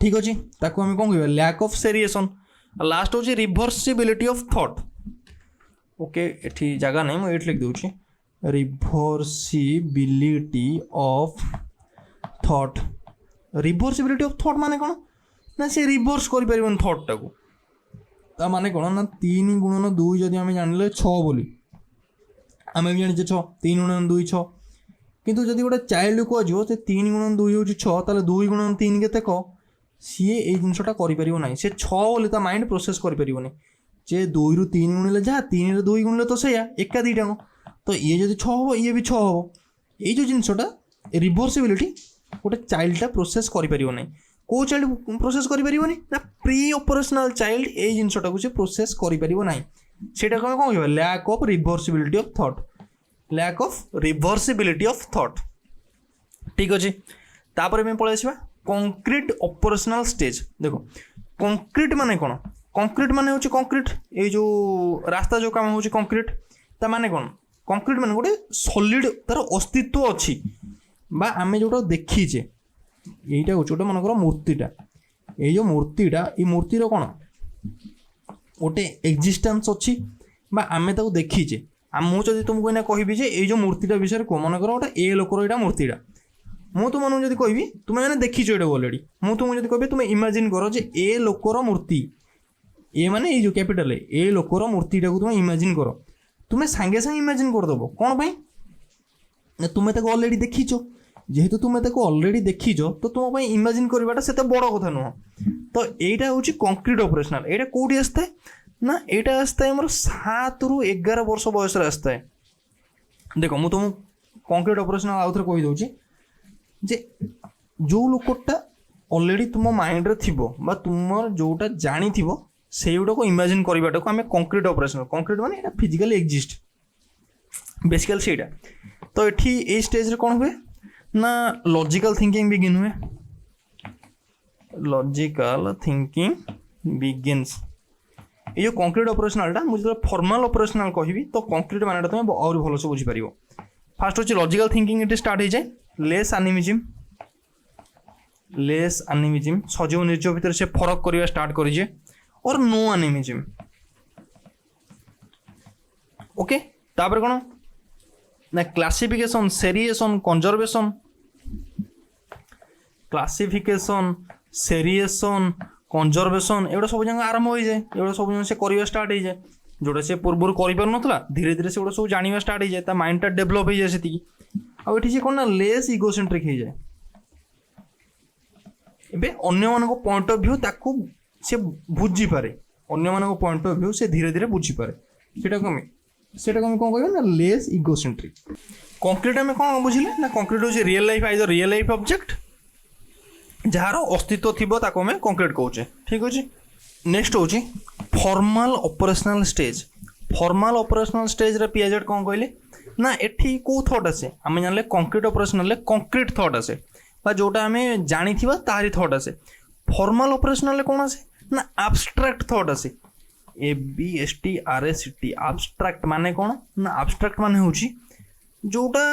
ठीक अच्छे ताको आम कौन कह लैक ऑफ सेरिएशन। लास्ट हूँ रिभर्सिबिलिटी ऑफ थॉट। ओके एठी जगह नहीं मुझे लिख दूँ रिभर्सिबिलिटी ऑफ थॉट। रिभर्सिबिलिटी ऑफ थॉट माने कौन ना से रिभर्स कर थॉट टाको ता माने कौन ना 3 गुणन 2 जदि आम जान 6 बोली आम भी जाने 6 3 गुणन 2 6 किंतु जदि गोटे चाइल्ड को कह 3 गुणन 2 हूँ 6 ताले 2 गुणन 3 केते कह सी ये जिनटा कर से 6 बोले ता माइंड प्रोसेस कर जे 2 रु 3 गुणिले जहाँ 3 रे 2 गुणिले तो सैया एका दुईटा तो ये जब 6 हम ये भी 6 हम ये जो जिनटा रिभर्सिबिलिटी गोटे चाइल्डटा प्रोसेस कर कौ चाइल्ड प्रोसेस कर ना प्री ऑपरेशनल चाइल्ड ये जिनटा को प्रोसेस करना सेटा को कौन कह lack of reversibility of thought. Lack of reversibility of thought. ठीक अच्छे तापर मैं पलि आसवा कंक्रीट ऑपरेशनल स्टेज। देखो कंक्रीट माने कौन कंक्रीट माने होची कंक्रीट ये जो रास्ता जो काम होची कंक्रीट ता माने कौन कंक्रीट माने गोटे सॉलिड तार अस्तित्व अच्छी बा आमे जोटा देखीचे यहीटा हूँ गोटे मनकर मूर्तिटा ये जो मूर्तिटा ये मूर्तिर कौन गोटे एक्जिस्टेंस अच्छी बा आमे ताको देखीचे मुझे तुमको ना कहबी जे ये जो मूर्तिटा विषय कह मन कर गोटे ए लोकर यहाँ मूर्तिटा मु तुमको जब कहबी तुम मैंने देखीच ये अलरेडी मु तुमको जब कहबी तुम इमेजिन कर जे ए लोकर मूर्ति ए माने ये जो कैपिटल ए लोकर मूर्तिटा को तुम इमेजिन कर तुम्हें सांगे सांगे इमेजिन करदेव कौन पाई तुम्हें ताको अलरेडी देखीच जेहेतु तुम्हें ताको अलरेडी देखीच तो तुम इमेजिन करवाटा से बड़ कथा नुह तो यहाँ हूँ कंक्रीट ऑपरेशनल यहाँ कौटी आसता है ना यहाँ आसता है मोर 7 ରୁ 11 वर्ष बयस आसता है देख मु तुम कंक्रीट ऑपरेशनल आउ थे कहीदे जे जो लोकटा अलरेडी तुम माइंड रे थिबो बा तुम जोटा जानी थिबो से गुड़ा को इमेजिन करवाटा को आम कंक्रीट ऑपरेशनल कंक्रीट माने यहाँ फिजिकली एक्जिस्ट बेसिकली से तो ये स्टेज रे कौन हुए ना लॉजिकल थिंकिंग बिगिन हुए लॉजिकल थिंकिंग बिगिन्स ये जो कंक्रीट ऑपरेशनलटा मुझे जो फॉर्मल ऑपरेशनल कहबी तो कंक्रीट मानेटा तुम और भल से बुझीपार फास्ट होची लॉजिकल थिंकिंग ये स्टार्ट हो जाए लेस एनिमिज्म सजीव निर्जीव भितर से फरक करवा स्टार्ट करिजे और नो एनिमिज्म ओके तापर कौन ना क्लासिफिकेशन सेरिएशन कंजर्वेशन क्लासिफिकेशन सेरिएशन कंजर्वेशन एगुड़ा सब जगह आरंभ हो जाए एगुड़ा सब जगह से करवा स्टार्ट हो जाए जोटा से पूर्व कर नाला धीरे धीरे से सब जाना स्टार्ट हो जाए माइंडटा डेभलप हो जाए से आठी कौन ना लेस इगोसेंट्रिक हो जाए एबे अन्य मान पॉइंट ऑफ व्यू ताकू से बुझी पारे अन्य मान पॉइंट ऑफ व्यू से धीरे धीरे बुझी पारे सेटा कम कौन कहबे ना लेस इगोसेंट्रिक कंक्रीट में कौन बुझिले ना कंक्रीट हो real life either real life object jar अस्तित्व थिबो ताको में कंक्रीट कहूचे ठीक अच्छे नेक्स्ट हूँ formal operational stage formal operational stage रे पीएजेड कौन कहले ना एठी को थॉट आसे आम जानले कंक्रीट ऑपरेशनल कंक्रीट थॉट आसे बा जोटा आम जानी तारी थॉट आसे फॉर्मल ऑपरेशनल कौन आसे ना एब्स्ट्रैक्ट थॉट आसे ABSTRACT एब्स्ट्रैक्ट माने कौन ना एब्स्ट्रैक्ट माने होची जोटा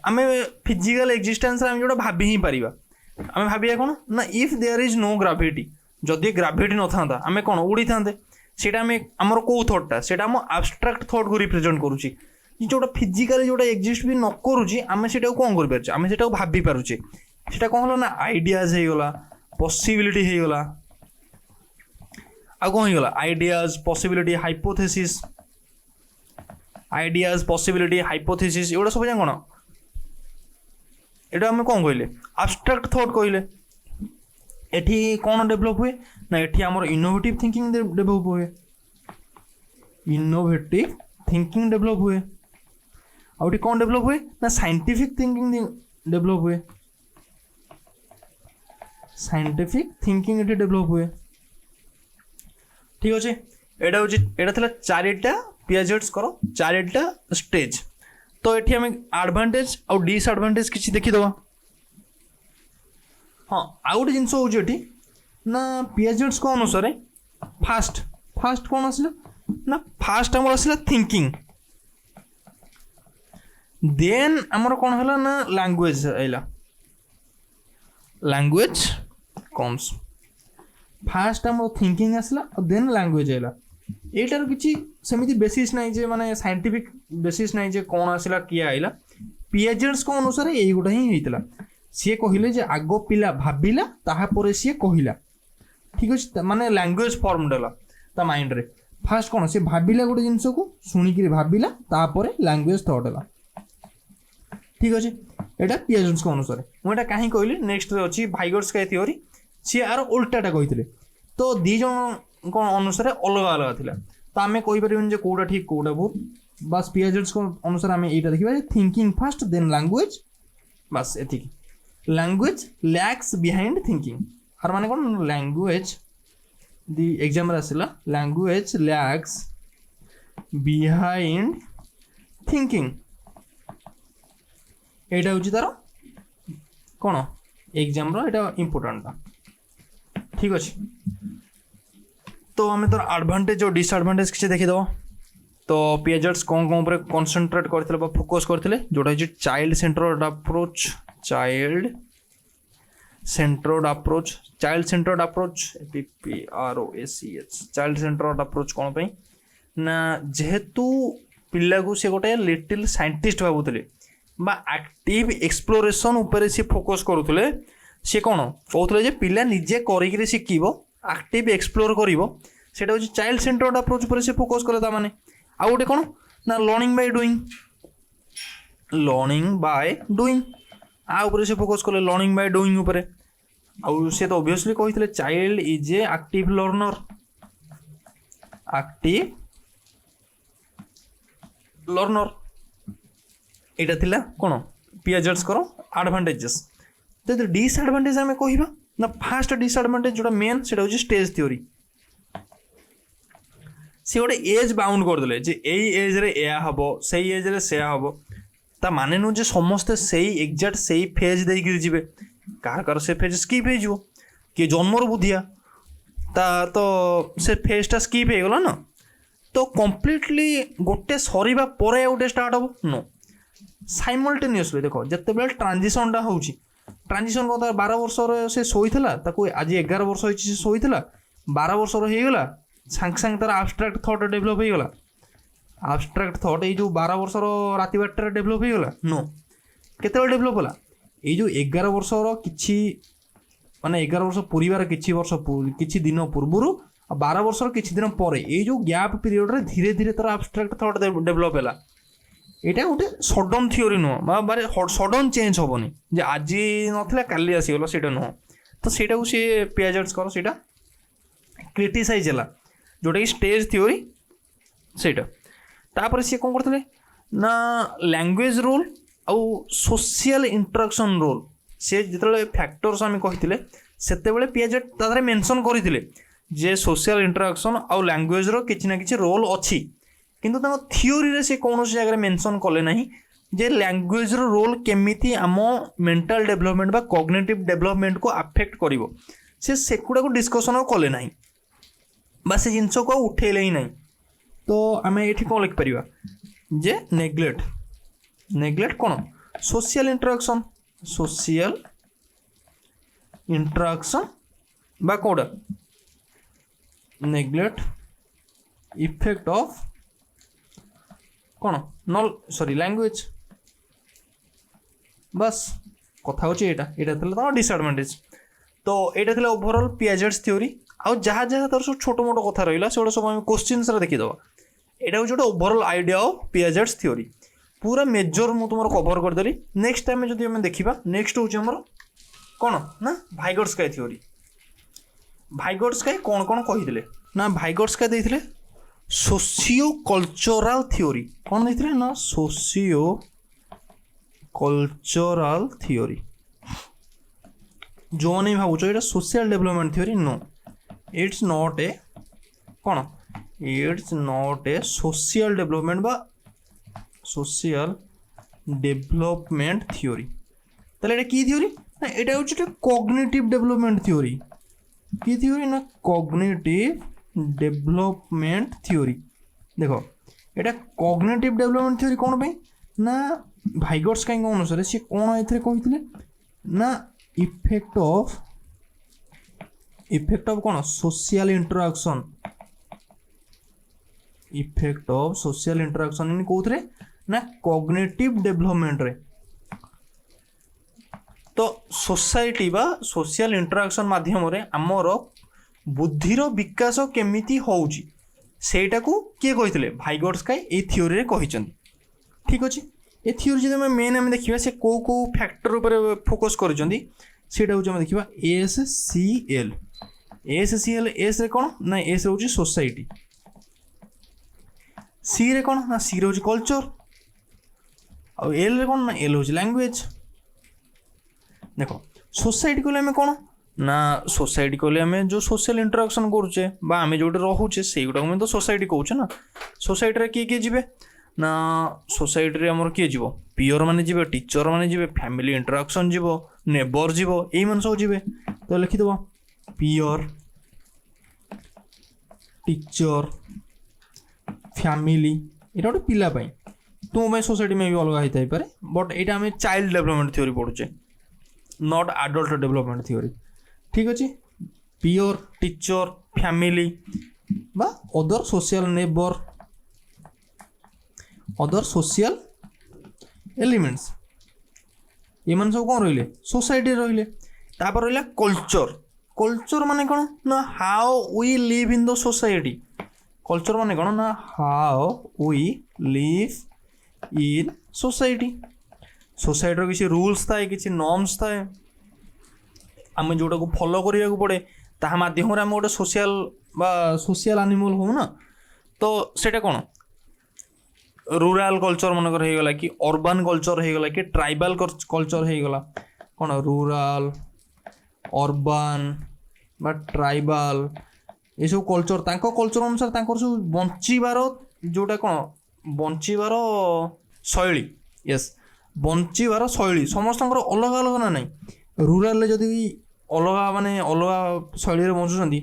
आम फिजिकल एक्जिस्टेंस आम जोटा भाभी ही पारिबा आम भाविया कौन ना if there is no gravity जदि ग्राविटी न था आम कौन उड़ी था सेटा आम आमर कौ थॉटटा सेटा आम एब्स्ट्रैक्ट थॉट को रिप्रेजेंट करुची जोटा फिजिकली जोटा एक्जिस्ट भी न करुची आम सेटा कौन कर पारछे आम सेटा भाबी पारुछे सेटा कौन हला ना आइडियाज हो गला पॉसिबिलिटी हो गला आ कौन हो गला ideas possibility hypothesis ideas possibility hypothesis एगुड़ा सब जाक कौन एटा आम कौन कहले एब्स्ट्रैक्ट थॉट कहले एठी कौन डेभलप हुए ना एठी आमर इनोवेटिव थिंकिंग डेभलप हुए इनोवेटिव थिंकिंग डेभलप हुए आउटी कौन डेभलप हुए ना साइंटिफिक थिंकिंग डेभलप हुए साइंटिफिक थिंकिंग एठी डेभलप हुए ठीक अच्छे एटा हूँ एटा थिला चारिटा पीएजेड्स करो चारिटा स्टेज तो एठी आम एडवांटेज और डिसएडवांटेज किसी देखीदवा हाँ आउ गोटे जिनस होती ना पीएचडी को अनुसार फास्ट कौन आसला ना फास्ट आमर आसला थिंकिंग देन आमर कौन है ना लैंग्वेज आइला लैंग्वेज कम्स फास्ट आमर थिंकिंग आसला देन लैंग्वेज आइला एटार किसी सेमिति बेसिस नहीं जे माने साइंटिफिक बेसिस नहीं जे कौन आसला किए आइला पीएचडी को अनुसार यही गोटा ही होइतला सी कहले जे आगो पिला भाबिला ताहापर सी कहला ठीक अच्छे माने लैंग्वेज फॉर्म देला ता माइंड रे फास्ट कौन सी भाबिला गोटे जिनस को शुणिक भाबिला तापर लैंग्वेज थॉट है ठीक अच्छे यहाँ पीएचडी को अनुसार मुझे कहीं कहली नेक्स्ट अच्छी वाइगर्स्काय थ्योरी सी आर उल्टाटा कहते तो दी जन कौन अनुसार अलग अलग थिला तो आम कहीपर कौटा ठीक कौटा भूल बस पीएचडी को अनुसार आम यहाँ देखा थिंकिंग फास्ट देन लैंग्वेज बस एतिक लैंग्वेज लैक्स बिहाइंड थिंकिंग और माने कौन लैंग्वेज दी एग्जाम आसला लैंग्वेज लैक्स बिहाइंड थिंकिंग एटा हूँ तार कौन एग्जाम रो इम्पोर्टाटा ठीक अच्छे तो आम तार एडवांटेज और डिसएडवांटेज किसी देखीदेव तो पीएचडी कौन कौन पर कनसेंट्रेट करते फोकस करते जोटा हूँ child centred approach child centred approach PPROACH child centred approach कौन पे ना जेहेतु पिला को से गोटे लिटिल साइंटिस्ट भावुले बा एक्टिव एक्सप्लोरेशन उपरे से फोकस करुले सी कौन कहते जे पिला निजे कर शिखब एक्टिव एक्सप्लोर कर चाइल्ड सेंटर्ड अप्रोच पर से फोकस करे माने आउ गोटे कौन ना लर्निंग बाय डूइंग आ उपरे से फोकस कले लर्निंग बाय डूइंग उपरे आउ से तो ऑब्वियसली कही child is a active learner एटा थिला कौन पियाजेट्स करो एडवांटेजेस तो डिसएडवांटेज आम कह ना फास्ट डिसएडवांटेज जोटा मेन से हूँ स्टेज थ्योरी सी गोटे एज बाउंड करदे जे यही एज रे या हम से एज रे से हम ता माने नु जे समस्ते सही एक्जाक्ट सही फेज देकर जीवे कार से फेज स्किप हो किए जन्मर बुद्धिया ता तो से फेजटा स्किप हो गला ना तो कम्प्लीटली गोटे सरीबा परे गोटे स्टार्ट हम नो साइमल्टेनियसली देख जिते बेले ट्रांजिशनटा हो ट्रांजिशन कथा 12 वर्ष से शोला आज 11 वर्ष होती शोला 12 वर्ष होगला सांगे सांगे तार आब्स्ट्राक्ट थॉट डेभलप होगला आब्स्ट्राक्ट थॉट ये 12 वर्ष राति 8 डेभलप होगला नो केते डेभलप होला ये 11 वर्षर किछि माने 11 वर्ष पूरीबार किछि दिन पूर्व 12 वर्षर किछि दिन पर ये गैप पीरियड रे धीरे धीरे तार आब्स्ट्राक्ट थॉट डेभलप होला यहाँ गोटे सडन थ्योरी नुह बारे सडन चेंज हेनी जे आज नाला काली आसीगला से नुह तो सहीटा सी पियाजेट्स कर से क्रिटिसाइज है जोटा कि स्टेज थ्योरी सेटा सी कौन करते ना लैंग्वेज रोल आउ सोशल इंटरेक्शन रोल से जिते फैक्टर्स आम कही से पियाजेट तादे मेंशन करते जे सोशल इंटरेक्शन आउ लैंग्वेज रो किछि ना किछि रोल अच्छी किंतु थ्योरी रे से कौन जगह मेंशन कले नहीं जे लैंग्वेज रो रोल केमिति आम मेंटल डेवलपमेंट बा कॉग्निटिव डेवलपमेंट को अफेक्ट करिवो से गुड़ा को डिस्कसन कले नहीं बा से जिनस को उठेले ही नहीं तो आम ये कौन लिखिपर जे नेग्लेक्ट कौन सोशल इंटरेक्शन बा कौटा नेग्लेक्ट इफेक्ट ऑफ कौन नल सॉरी लैंग्वेज बस कथा होची एटा डिसएडवांटेज तो यहाँ था ओवरऑल पियाजेट्स थ्योरी आउ जहाँ जहाँ तार सब छोट मोट कथा रहा से सब आम क्वेश्चंस देखीदे यहाँ हूँ गोटे overall idea of Piaget's theory पूरा मेजर मुझे तुम कवर करदेली नेक्स्ट टाइम जब आम देखा नेक्स्ट हूँ आमर कौन ना वाइगोट्स्काय थ्योरी वाइगोट्स्काय कौन कौन कही ना वाइगोट्स्काय देते सोशियो कल्चरल थ्योरी कौन देते ना सोशियो कल्चरल थ्योरी जो नहीं भावुच ये social development theory no it's not a कौन it's not a social development बा सोशल डेवलपमेंट थ्योरी ताले की थ्योरी ना ये हूँ कॉग्निटिव डेवलपमेंट थ्योरी की थ्योरी ना कॉग्निटिव डेवलपमेंट थ्योरी देख यहाँ कॉग्निटिव डेवलपमेंट थ्योरी कौन पे ना वाइगोट्स्काय अनुसार सी कौन ए कहते ना इफेक्ट ऑफ कौन social interaction effect of social interaction इन कौन ना कॉग्निटिव डेवलपमेंट रे तो सोसाइटी बा सोशल इंटरेक्शन माध्यम रे आमर बुद्धिर विकास केमिति होउची सेटा को किए कही वाइगोट्स्काय ए थ्योरी रे कहिचंती ठीक अच्छे ए थ्योरी जब आम मेन आम देखा से कौ कौ फैक्टर उपर फोकस करछंती सेटा हूँ आम देखा एससीएल एस रे कौन ना एस हूँ सोसाइटी सी रे कौन ना सी रे हूँ कल्चर आ एल रे कौन ना एल हूँ लैंग्वेज देख सोसाइटी कहले आम कौन ना सोसाइटी कहले आम जो सोशल इंटरेक्शन करुचे बा आम जो रोचे से गुड़ा तो सोसाइटी कहूचे ना सोसाइटी रे किए जी ना सोसाइटी रे आमर किए जीव पियर माने जी टीचर माने जी फैमिली इंटरेक्शन जीव नेबर जीव यही मान सब जी तो लिखिदेव पियर टीचर फैमिली यहाँ गोटे पिलापाई तुम सोसाइटी में भी अलग होता है पारे बट यहाँ आम चाइल्ड डेवलपमेंट थ्योरी पढ़ुचे नॉट एडल्ट डेवलपमेंट थ्योरी ठीक अच्छे पियर टीचर फैमिली बा other social neighbour other social elements ये मान सब कौन रहिले सोसाइटी रहिले। तापर रहिला कल्चर। कल्चर माने कौन ना how we live in the society. Culture माने कौन ना how we live in society. Society किसी रूल्स थाए किसी नॉर्म्स थाए आम जोटा को फॉलो करिया को पड़े ता माध्यम रे आम गोटे सोशल बा सोशल एनिमल हो ना। तो सेटा कौन रूराल कल्चर मनकर हो गला कि अर्बन कल्चर हो गला कि ट्राइबल कल्चर हो गला कौन रूराल अर्बन बा ट्राइबल ये सब कल्चर तांको कल्चर अनुसार तांको सब बंचिबार जोटा कौन बंचिबार शैली। यस बंचिबार शैली समस्त अलग अलग ना नहीं। रूराल जदि अलग माने अलग शैली बंचुंट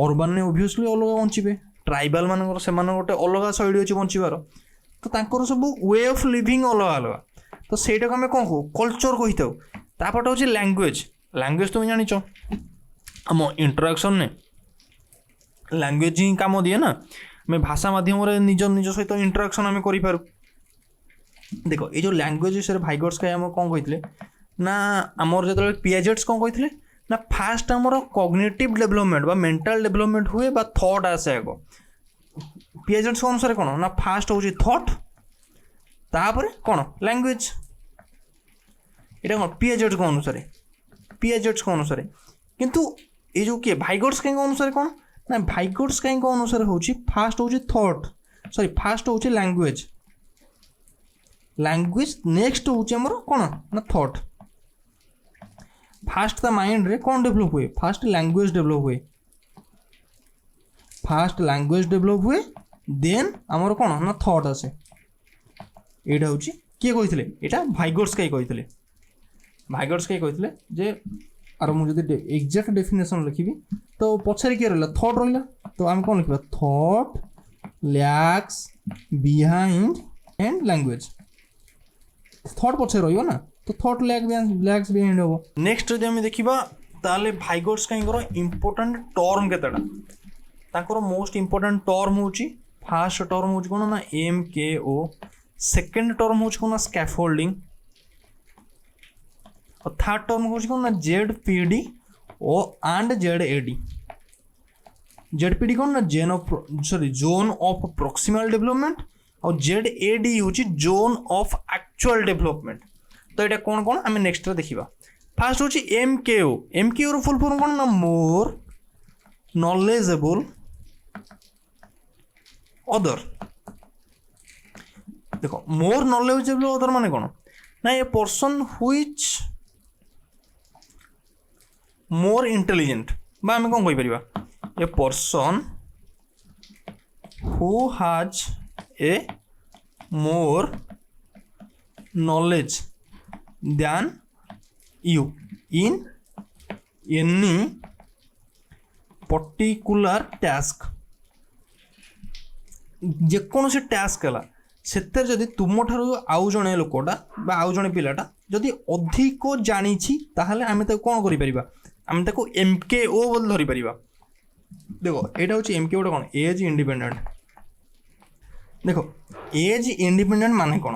अर्बान ओबियसली अलग बंचे। ट्राइबल मान से गोटे अलग शैली अच्छी बंचार तो तांकर सब वे ऑफ लिविंग अलग अलग। तो सहीटा को आम कौन कहू कल्चर कही था। तापटे हूँ लैंग्वेज। लैंग्वेज तुम जानिच आम इंटराक्शन ने लैंग्वेज ही काम दिए ना। आम भाषा माध्यम निज निज सहित इंटराक्शन आम करूँ। देख ये जो लैंग्वेज विषय भाइगर्स आम कौन कही ना आमर जो पियाजेट्स कौन कही ना फास्ट आमर कॉग्निटिव डेवलपमेंट बा मेंटल डेवलपमेंट हुए बा थॉट आसे आग। पियाजेट्स अनुसार कौन ना फास्ट हूँ थॉट तापर कौन लैंग्वेज। यहाँ कौन पियाजेट्स को अनुसार पियाजेट्स को अनुसार किंतु ये जो किए भाइगर्स कहीं अनुसार कौन ना भाइगर्स कहीं अनुसार हूँ फास्ट हूँ थॉट सॉरी फास्ट हूँ लैंग्वेज। लैंग्वेज नेक्स्ट हूँ आमर कौन ना थॉट। फास्ट ता माइंड रे कौन डेवलप हुए फास्ट लैंग्वेज डेवलप हुए। फास्ट लैंग्वेज डेवलप हुए देन आमर कौन ना थॉट आसे। यहाँ हूँ किए कही यहाँ भाइगर्स कहीं कही भाइगर्स कहीं कही जे आर मुझे एक्जाक्ट डेफिनेशन लिखी तो पछारे किए रहा थॉट रहा। तो आम कौन लिखा thought lags behind and language. Thought पछे रही ना तो थॉट लैक्स बिहाइंड हम। नेक्स्ट जब देखा ताले भाइगर्स कहीं इंपोर्टेंट टर्म केतटा मोस्ट इंपोर्टेंट टर्म हूँ फास्ट टर्म हूँ कौन ना MKO। सेकेंड टर्म हूँ कौन ना स्कैफोल्डिंग और थर्ड टर्म हूँ कौन ना ZPD ओ एंड ZAD। ZPD कौन ना जोन ऑफ प्रॉक्सिमल डेवलपमेंट और ZAD हूँ जोन ऑफ एक्चुअल डेवलपमेंट। तो ये कौन कौन आम नेक्स्ट देखा। फास्ट हूँ MKO। MKO फुल फॉर्म कौन ना मोर नॉलेजेबल अदर। देखो मोर नॉलेजेबल अदर माने कौन ना a person which more intelligent बा आम कौन कही a person who has a more knowledge than you in any particular task. जेकोसी टास्क है से जदि तुम ठार आउ जड़े लोकटा बा आउ जड़े पिलाटा जदि अधिक जानी ताहले आमे ताको कौन करिपरिबा आमे ताको MKO बोल धरि परिबा। देखो एटा होची MKO कौन एज इंडिपेंडेंट। देखो एज इंडिपेंडेंट माने कौन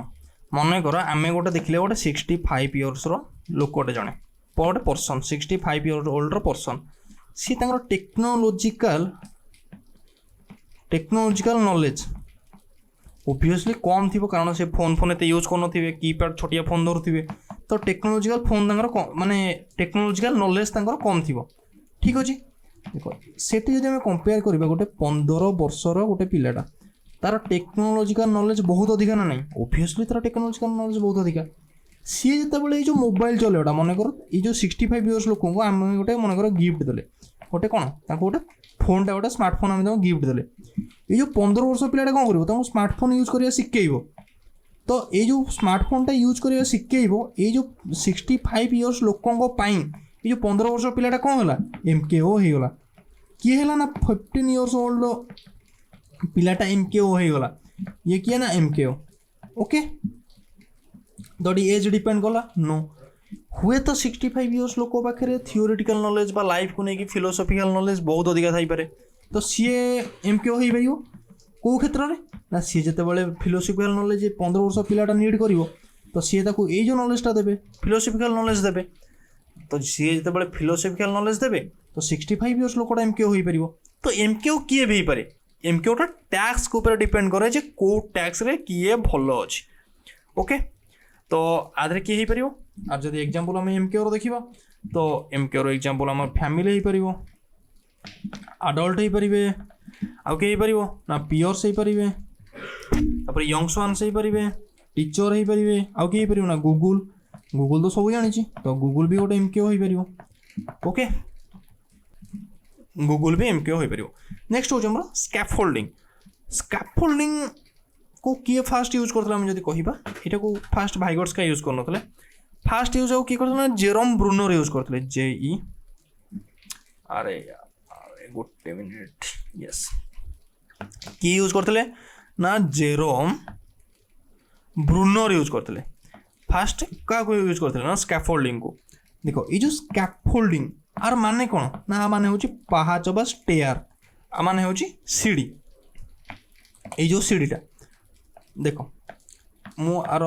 मन कर आमे गोटे देखले गोटे 65 इयर्स लोकटे जड़े गोटे पर्सन 65 इयर्स ओल्ड पर्सन सी टेक्नोलोजिकल नॉलेज ओबियसली कम थी कारण से फोन एत यूज कर कीपैड छोटिया फोन धरुवे तो टेक्नोलोजिकल फोन माने टेक्नोलोजिकल नॉलेज कम थी। ठीक अच्छे देखो सेठी जब आम कंपेयर करवा गोटे 15 वर्षर गोटे पिलाटा तार टेक्नोलोजिकल नॉलेज बहुत अधिका ना नहीं ओबियसली तार टेक्नोलोजिकल नॉलेज बहुत अधिका। सी जो जो मोबाइल चलेगा मनकर ये जो 65 इयर्स लोक आम गोटे मनकर गिफ्ट देले गोटे कौन गोटे फोनटा गोटे स्मार्टफोन आम गिफ्ट देले ये जो 15 वर्ष पिलाटा कौन कर स्मार्टफोन यूज करवा शिखेब। तो ये जो स्मार्टफोनटा यूज करवा शिखेब ये जो 65 इयर्स लोकों ये जो 15 वर्ष पिलाटा कौन है MKO हो गला। किए है ना 15 इयर्स ओल्ड पिलाटा MKO हो गला ये किए ना MKO। ओके तो एज डिपेंड कला नो हुए तो 65 इयर्स लोक पाखे थियोरिटिकल नॉलेज बा लाइफ को लेकिन फिलोसॉफिकल नॉलेज बहुत अधिका थाई पारे तो सी MKO हो पार କେଉଁ କ୍ଷେତ୍ରରେ ନା ସିଏ ଯେତେବେଳେ ଫିଲୋସଫିକାଲ ନଲେଜ 15 ବର୍ଷ ପିଲାଟା ନିଡ୍ କରିବ ତ ସିଏ ତାକୁ ଏଇ ଯେଉଁ ନଲେଜଟା ଦେବେ ଫିଲୋସଫିକାଲ ନଲେଜ ଦେବେ। ତ ସିଏ ଯେତେବେଳେ ଫିଲୋସଫିକାଲ ନଲେଜ ଦେବେ ତ 65 ଇୟର୍ସ ଲୋକଟା ଏମକେଓ ହୋଇପାରିବ। ତ ଏମକେଓ କିଏ ବି ହେଇପାରେ, ଏମକେଓଟା ଟ୍ୟାକ୍ସ ଉପରେ ଡିପେଣ୍ଡ କରେ ଯେ କେଉଁ ଟ୍ୟାକ୍ସରେ କିଏ ଭଲ ଅଛି। ଓକେ, ତ ଆଧରେ କିଏ ହେଇପାରିବ, আর যদি এক্সাম্পল আমি এমকেওর ଦେଖିବା ତ ଏମକେଓର ଏକ୍ସାମ୍ପଲ ଆମର ଫ୍ୟାମିଲି ହେଇପାରିବ, ଆଡଲ୍ଟ ହେଇପାରିବେ, ଆଉ କିଏ ହେଇପାରିବ ନା ପିୟର୍ସ ହେଇପାରିବେ, ତାପରେ ୟଙ୍ଗ ସ୍ୱାନ୍ସ ହେଇପାରିବେ, ଟିଚର ହେଇପାରିବେ, ଆଉ କିଏ ହେଇପାରିବ ନା ଗୁଗୁଲ। ଗୁଗୁଲ ତ ସବୁ ଜାଣିଛି ତ ଗୁଗୁଲ ବି ଗୋଟେ ଏମକେଓ ହେଇପାରିବ। ଓକେ, ଗୁଗୁଲ ବି ଏମକେଓ ହେଇପାରିବ। ନେକ୍ସଟ ହେଉଛି ଆମର ସ୍କାଫୋଲ୍ଡିଂ। ସ୍କାଫୋଲ୍ଡିଂ को किए फास्ट यूज करते आम जब कह यहाँ को फास्ट भाइगर्सका यूज करते फास्ट यूज आउ किए करते जेरोम ब्रूनर यूज करते JE अरे गोटे मिनिट यस किए यूज करते ना जेरोम ब्रूनर यूज करते फास्ट क्या यूज करते ना स्कैफोल्डिंग को। देखो ये जो स्कैफोल्डिंग आर माने कौन ना माने हूँ पाहाच बा स्टेयर आ माने हूँ सीढ़ी। ये जो सीढ़ीटा देख मु आर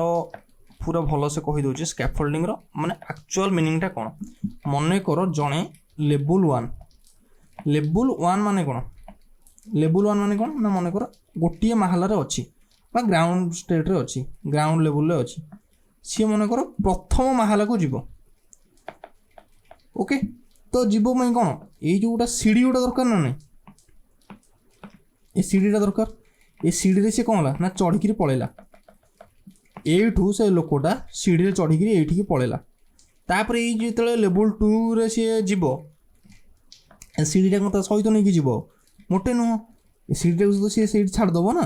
पूरा भल से कहीदे स्कैफोल्डिंग माने एक्चुअल मीनिंगटा कौन। मन कर जड़े लेवल 1 माने कौन, लेवल 1 माने कौन ना मन कर गोटे माहलार अच्छी बा ग्राउंड स्टेट्रे अच्छी ग्राउंड लेवल अच्छी सी मन कर प्रथम माहला को जीव। ओके, तो जीव पाई कौन ये जोटा सीढ़ी गोटा दरकार ना नहीं, ये सीढ़ीटा दरकार। ये सीढ़ी से कौन है ना चढ़ी पलैला एठू से लोकटा सीढ़ी चढ़ी ये पलैला तापर ये जो लेवल 2 रे सी जीव सीढ़ीटा कौन सहित नहीं कि जीव मोटे नुह सीढ़ीटा तो सी सीढ़ी छाड़देव ना।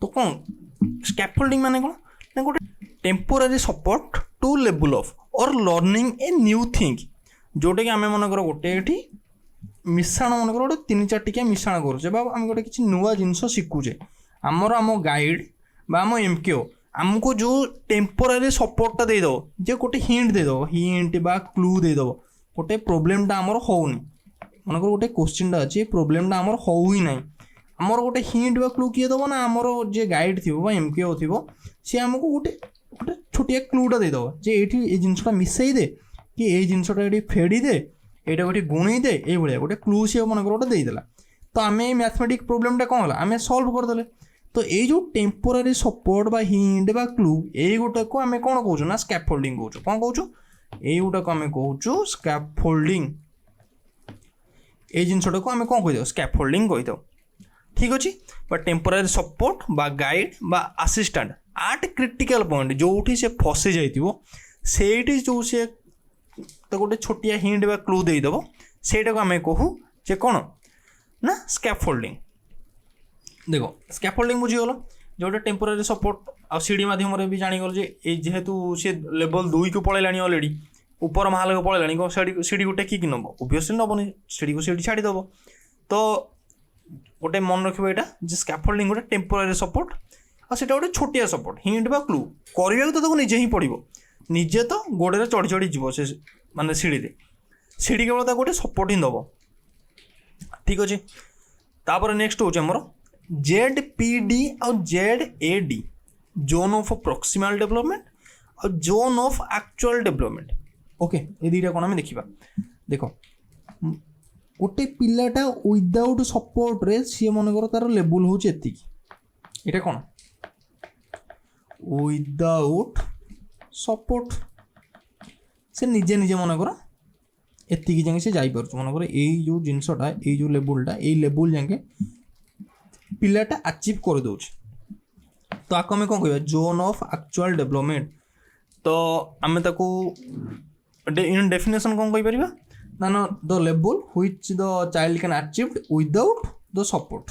तो कौन स्कैफोल्डिंग माने कौन ना गोटे temporary support to level of और लर्निंग ए न्यू थिंग जोटा कि आम मनकर गोटे ये मिश्रण मनकर गोटे 3-4 टिकिया मिश्रण करुचे आम गोटे किसी नुआ जिनस शिखुचे आमर आम गाइड बा आम एमकेओ आमको जो टेम्पोरारी सपोर्टटा देदेव जे गोटे हिंट देदेव हिंट बा क्लू देदेव गोटे प्रोब्लेमटा आमर होउनी मनकर गोटे क्वेश्चनटा अच्छे प्रोब्लेमटा आमर हो ही ना आमर गोटे हिंट बा क्लू किए देव ना आमर जे गाइड थी एमकेओ थी सी आमको गोटे गोटे छोटिया क्लूटा देदेव जे ये जिनसटा मिसई दे कि ये जिनसटा ये फेड़ी दे यहाँ गोटे गुणी दे ये गोटे क्लू सी मनकर गोटे देदेला। तो आम मैथमेटिक प्रोब्लेमटा कौन है आम सल्व करदे। तो ये जो टेम्पोरारी सपोर्ट बा हिंट बा क्लू ये गोटा को आम कौन कहूँ ना स्कैफोल्डिंग कहूँ कौन कहूँ ये गोटा को आम कहूँ स्कैफोल्डिंग। ये जिनसटा को आम कौन कहीदेव स्कैफोल्डिंग कहीदेव ठीक अच्छे। बट टेम्पोरारी सपोर्ट बा गाइड बा असिस्टेंट आट क्रिटिकल पॉइंट जो से फसी जाइए जो सी तो गोटे छोटिया हिंट बा क्लू देदेव सेटा को आम कहूँ जे कौन ना स्कैफोल्डिंग। देखो स्कैफोल्डिंग बुझीगल जोटा टेम्पोरारी सपोर्ट आ सीढ़ी माध्यम भी जानीगल जेहेतु सी लेवल 2 को पलैला अलरेडी ऊपर महल को पलैला सीढ़ी को टेकिक नब ओबियसली नबनी सीढ़ी को सीढ़ी छाड़ीदेव। तो गोटे मन रखिए यहाँ जे स्कैफोल्डिंग गोटे टेम्पोरारी सपोर्ट आ सेटा गोटे छोटिया सपोर्ट हिंट बा क्लू करने तो निजे ही पड़ो निजे तो गोड़े चढ़ी चढ़ी जीव से माने सीढ़ी केवल गोटे सपोर्ट ही दब ठीक अच्छे। तापर नेक्स्ट हूँ आमर ZPD और ZAD zone of proximal development और zone of actual development. Okay ये दुईटा कौन आम देखा देख गोटे पिलाटा विदाउट सपोर्ट रे सी मन कर तार लेवल हूँ ये कौन विदाउट सपोर्ट से निजे निजे मन कर एतिकी जाके से जापर मन कर यही जो जिनसटा ये जो लेवलटा ये लेवल जाके पिलाटा अचीव कर दे। तो आपको आम कौन कह जोन ऑफ एक्चुअल डेवलपमेंट। तो आम ताकू इन डेफिनेशन कौन कही परिबा ना the level which the child can achieved without the support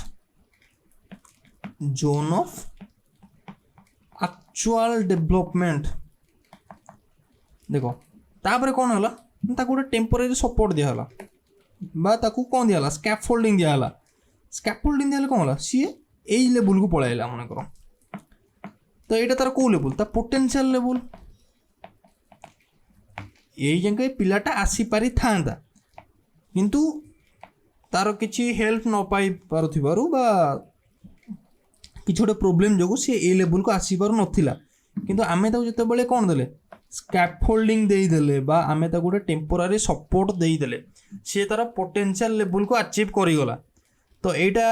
zone of actual development. देखो तापर कौन है गोटे टेम्पोरारी सपोर्ट दिहला बा ताकू कौन दिहला स्कैफोल्डिंग दिहला स्कैफोल्डिंग दिहले कौन है सी यही लेवल को पलैला मन कर। तो यहाँ तार कौ लेवल ता पोटेंशियल लेवल यही जाके पिलाटा आसी पारि था किंतु तार किसी हेल्प न पाई पारुथिबारु बा କିଛି ଗୋଟେ ପ୍ରୋବ୍ଲେମ୍ ଯୋଗୁଁ ସିଏ ଏ ଲେବୁଲ୍କୁ ଆସିପାରୁନଥିଲା, କିନ୍ତୁ ଆମେ ତାକୁ ଯେତେବେଳେ କ'ଣ ଦେଲେ ସ୍କାଫୋଲ୍ଡିଂ ଦେଇଦେଲେ ବା ଆମେ ତାକୁ ଗୋଟେ ଟେମ୍ପୋରାରୀ ସପୋର୍ଟ ଦେଇଦେଲେ ସିଏ ତାର ପୋଟେନ୍ସିଆଲ୍ ଲେବୁଲ୍କୁ ଆଚିଭ୍ କରିଗଲା। ତ ଏଇଟା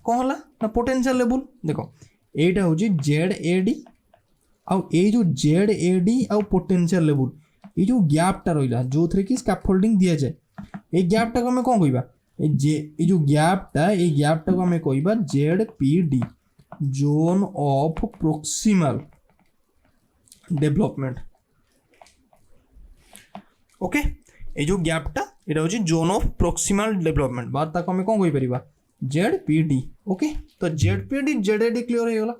କ'ଣ ହେଲା ନା ପୋଟେନ୍ସିଆଲ୍ ଲେବୁଲ୍। ଦେଖ ଏଇଟା ହେଉଛି ZAD ଆଉ ଏଇ ଯେଉଁ ZAD ଆଉ ପୋଟେନ୍ସିଆଲ୍ ଲେବୁଲ୍ ଏଇ ଯେଉଁ ଗ୍ୟାପ୍ଟା ରହିଲା ଯେଉଁଥିରେ କି ସ୍କାଫୋଲ୍ଡିଂ ଦିଆଯାଏ, ଏଇ ଗ୍ୟାପ୍ଟାକୁ ଆମେ କ'ଣ କହିବା, ଏଇ ଯେଉଁ ଗ୍ୟାପ୍ଟାକୁ ଆମେ କହିବା ZPD zone of ପ୍ରୋକ୍ସିମାଲ୍ development. Okay ये जो गैपटा ये हूँ जोन ऑफ प्रोक्सिमल डेवलपमेंट बा ताको आम कौन कहीपर ZPD। ओके तो ZPD ZAD क्लीयर हो गला।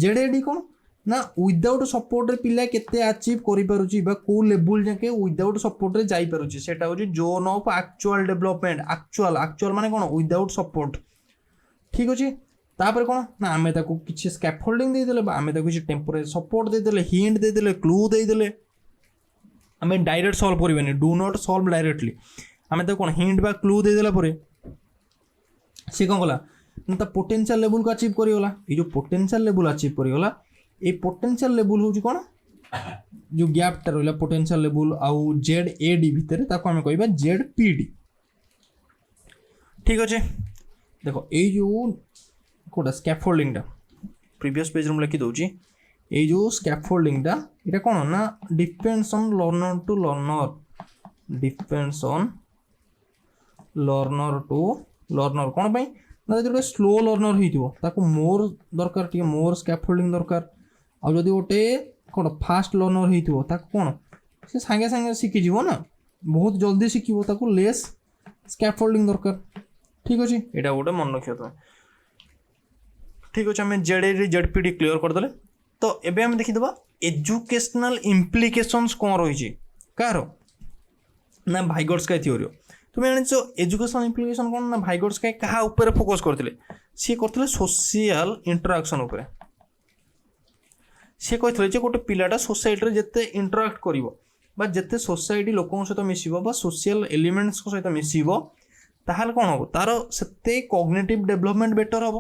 ZAD कौन ना विदाउट सपोर्ट रे पिला केते अचीव करि पारुची बा को लेवल जाके विदाउट सपोर्ट रे जाई पारुची सेटा हूँ zone of actual development. Actual माने कौन विदाउट सपोर्ट। ठीक अच्छे तापर कौन ना आम ताको किसी स्कैफोल्डिंग देदेले बा आम ताको किसी टेम्पोरारी सपोर्ट देदेले हिंट देदेले क्लू देदेले आम डायरेक्ट सॉल्व करिबानी डू नॉट सॉल्व डायरेक्टली आम ताको कौन हिंट बा क्लू देदेला परे सी कौन कला ना पोटेंशियल लेवल को अचीव करिगला। ये जो पोटेंशियल लेवल अचीव करिगला ये पोटेंशियल लेवल हूँ कौन जो गैपटा रहा पोटेंशियल लेवल आउ ZAD भितर ताको आम कहबा ZPD। ठीक अच्छे देखो ये जो कोटा स्कैफोल्डिंगटा प्रीवियस पेज में लिखी दूची ये जो स्कैफोल्डिंगटा ये कौन ना depends on learner to learner depends on learner to learner कौन पाई ना जो स्लो लर्नर होता मोर दरकार टे मोर स्कैफोल्डिंग दरकार आ जदि गोटे कौन फास्ट लर्नर होता कौन से सांगे सांगे शिखिज ना बहुत जल्दी शिखिब ताको लेस स्कैफोल्डिंग दरकार। ठीक अच्छे यहाँ गोटे मन रखिए तुम। ठीक अच्छे आम ZAD ZPD क्लीयर करदे। तो एबे हम देखीदबा एजुकेशनल इम्प्लिकेशंस कौन रही कार ना भाइगोट्स्काय थ्योरी। तुम जान एजुकेशनल इम्प्लिकेशन कौन ना भाइगोट्स्काय क्या ऊपर फोकस करते सी करते सोशल इंटराक्शन उपर सी कहते गोटे पिलाटा सोसाइटी जिते इंटराक्ट कर जिते सोसाइटी लोकों सहित मिसब सोशल एलिमेंट्स सहित मिसब ताहले कौन हम तार से कॉग्निटिव डेवलपमेंट बेटर हम।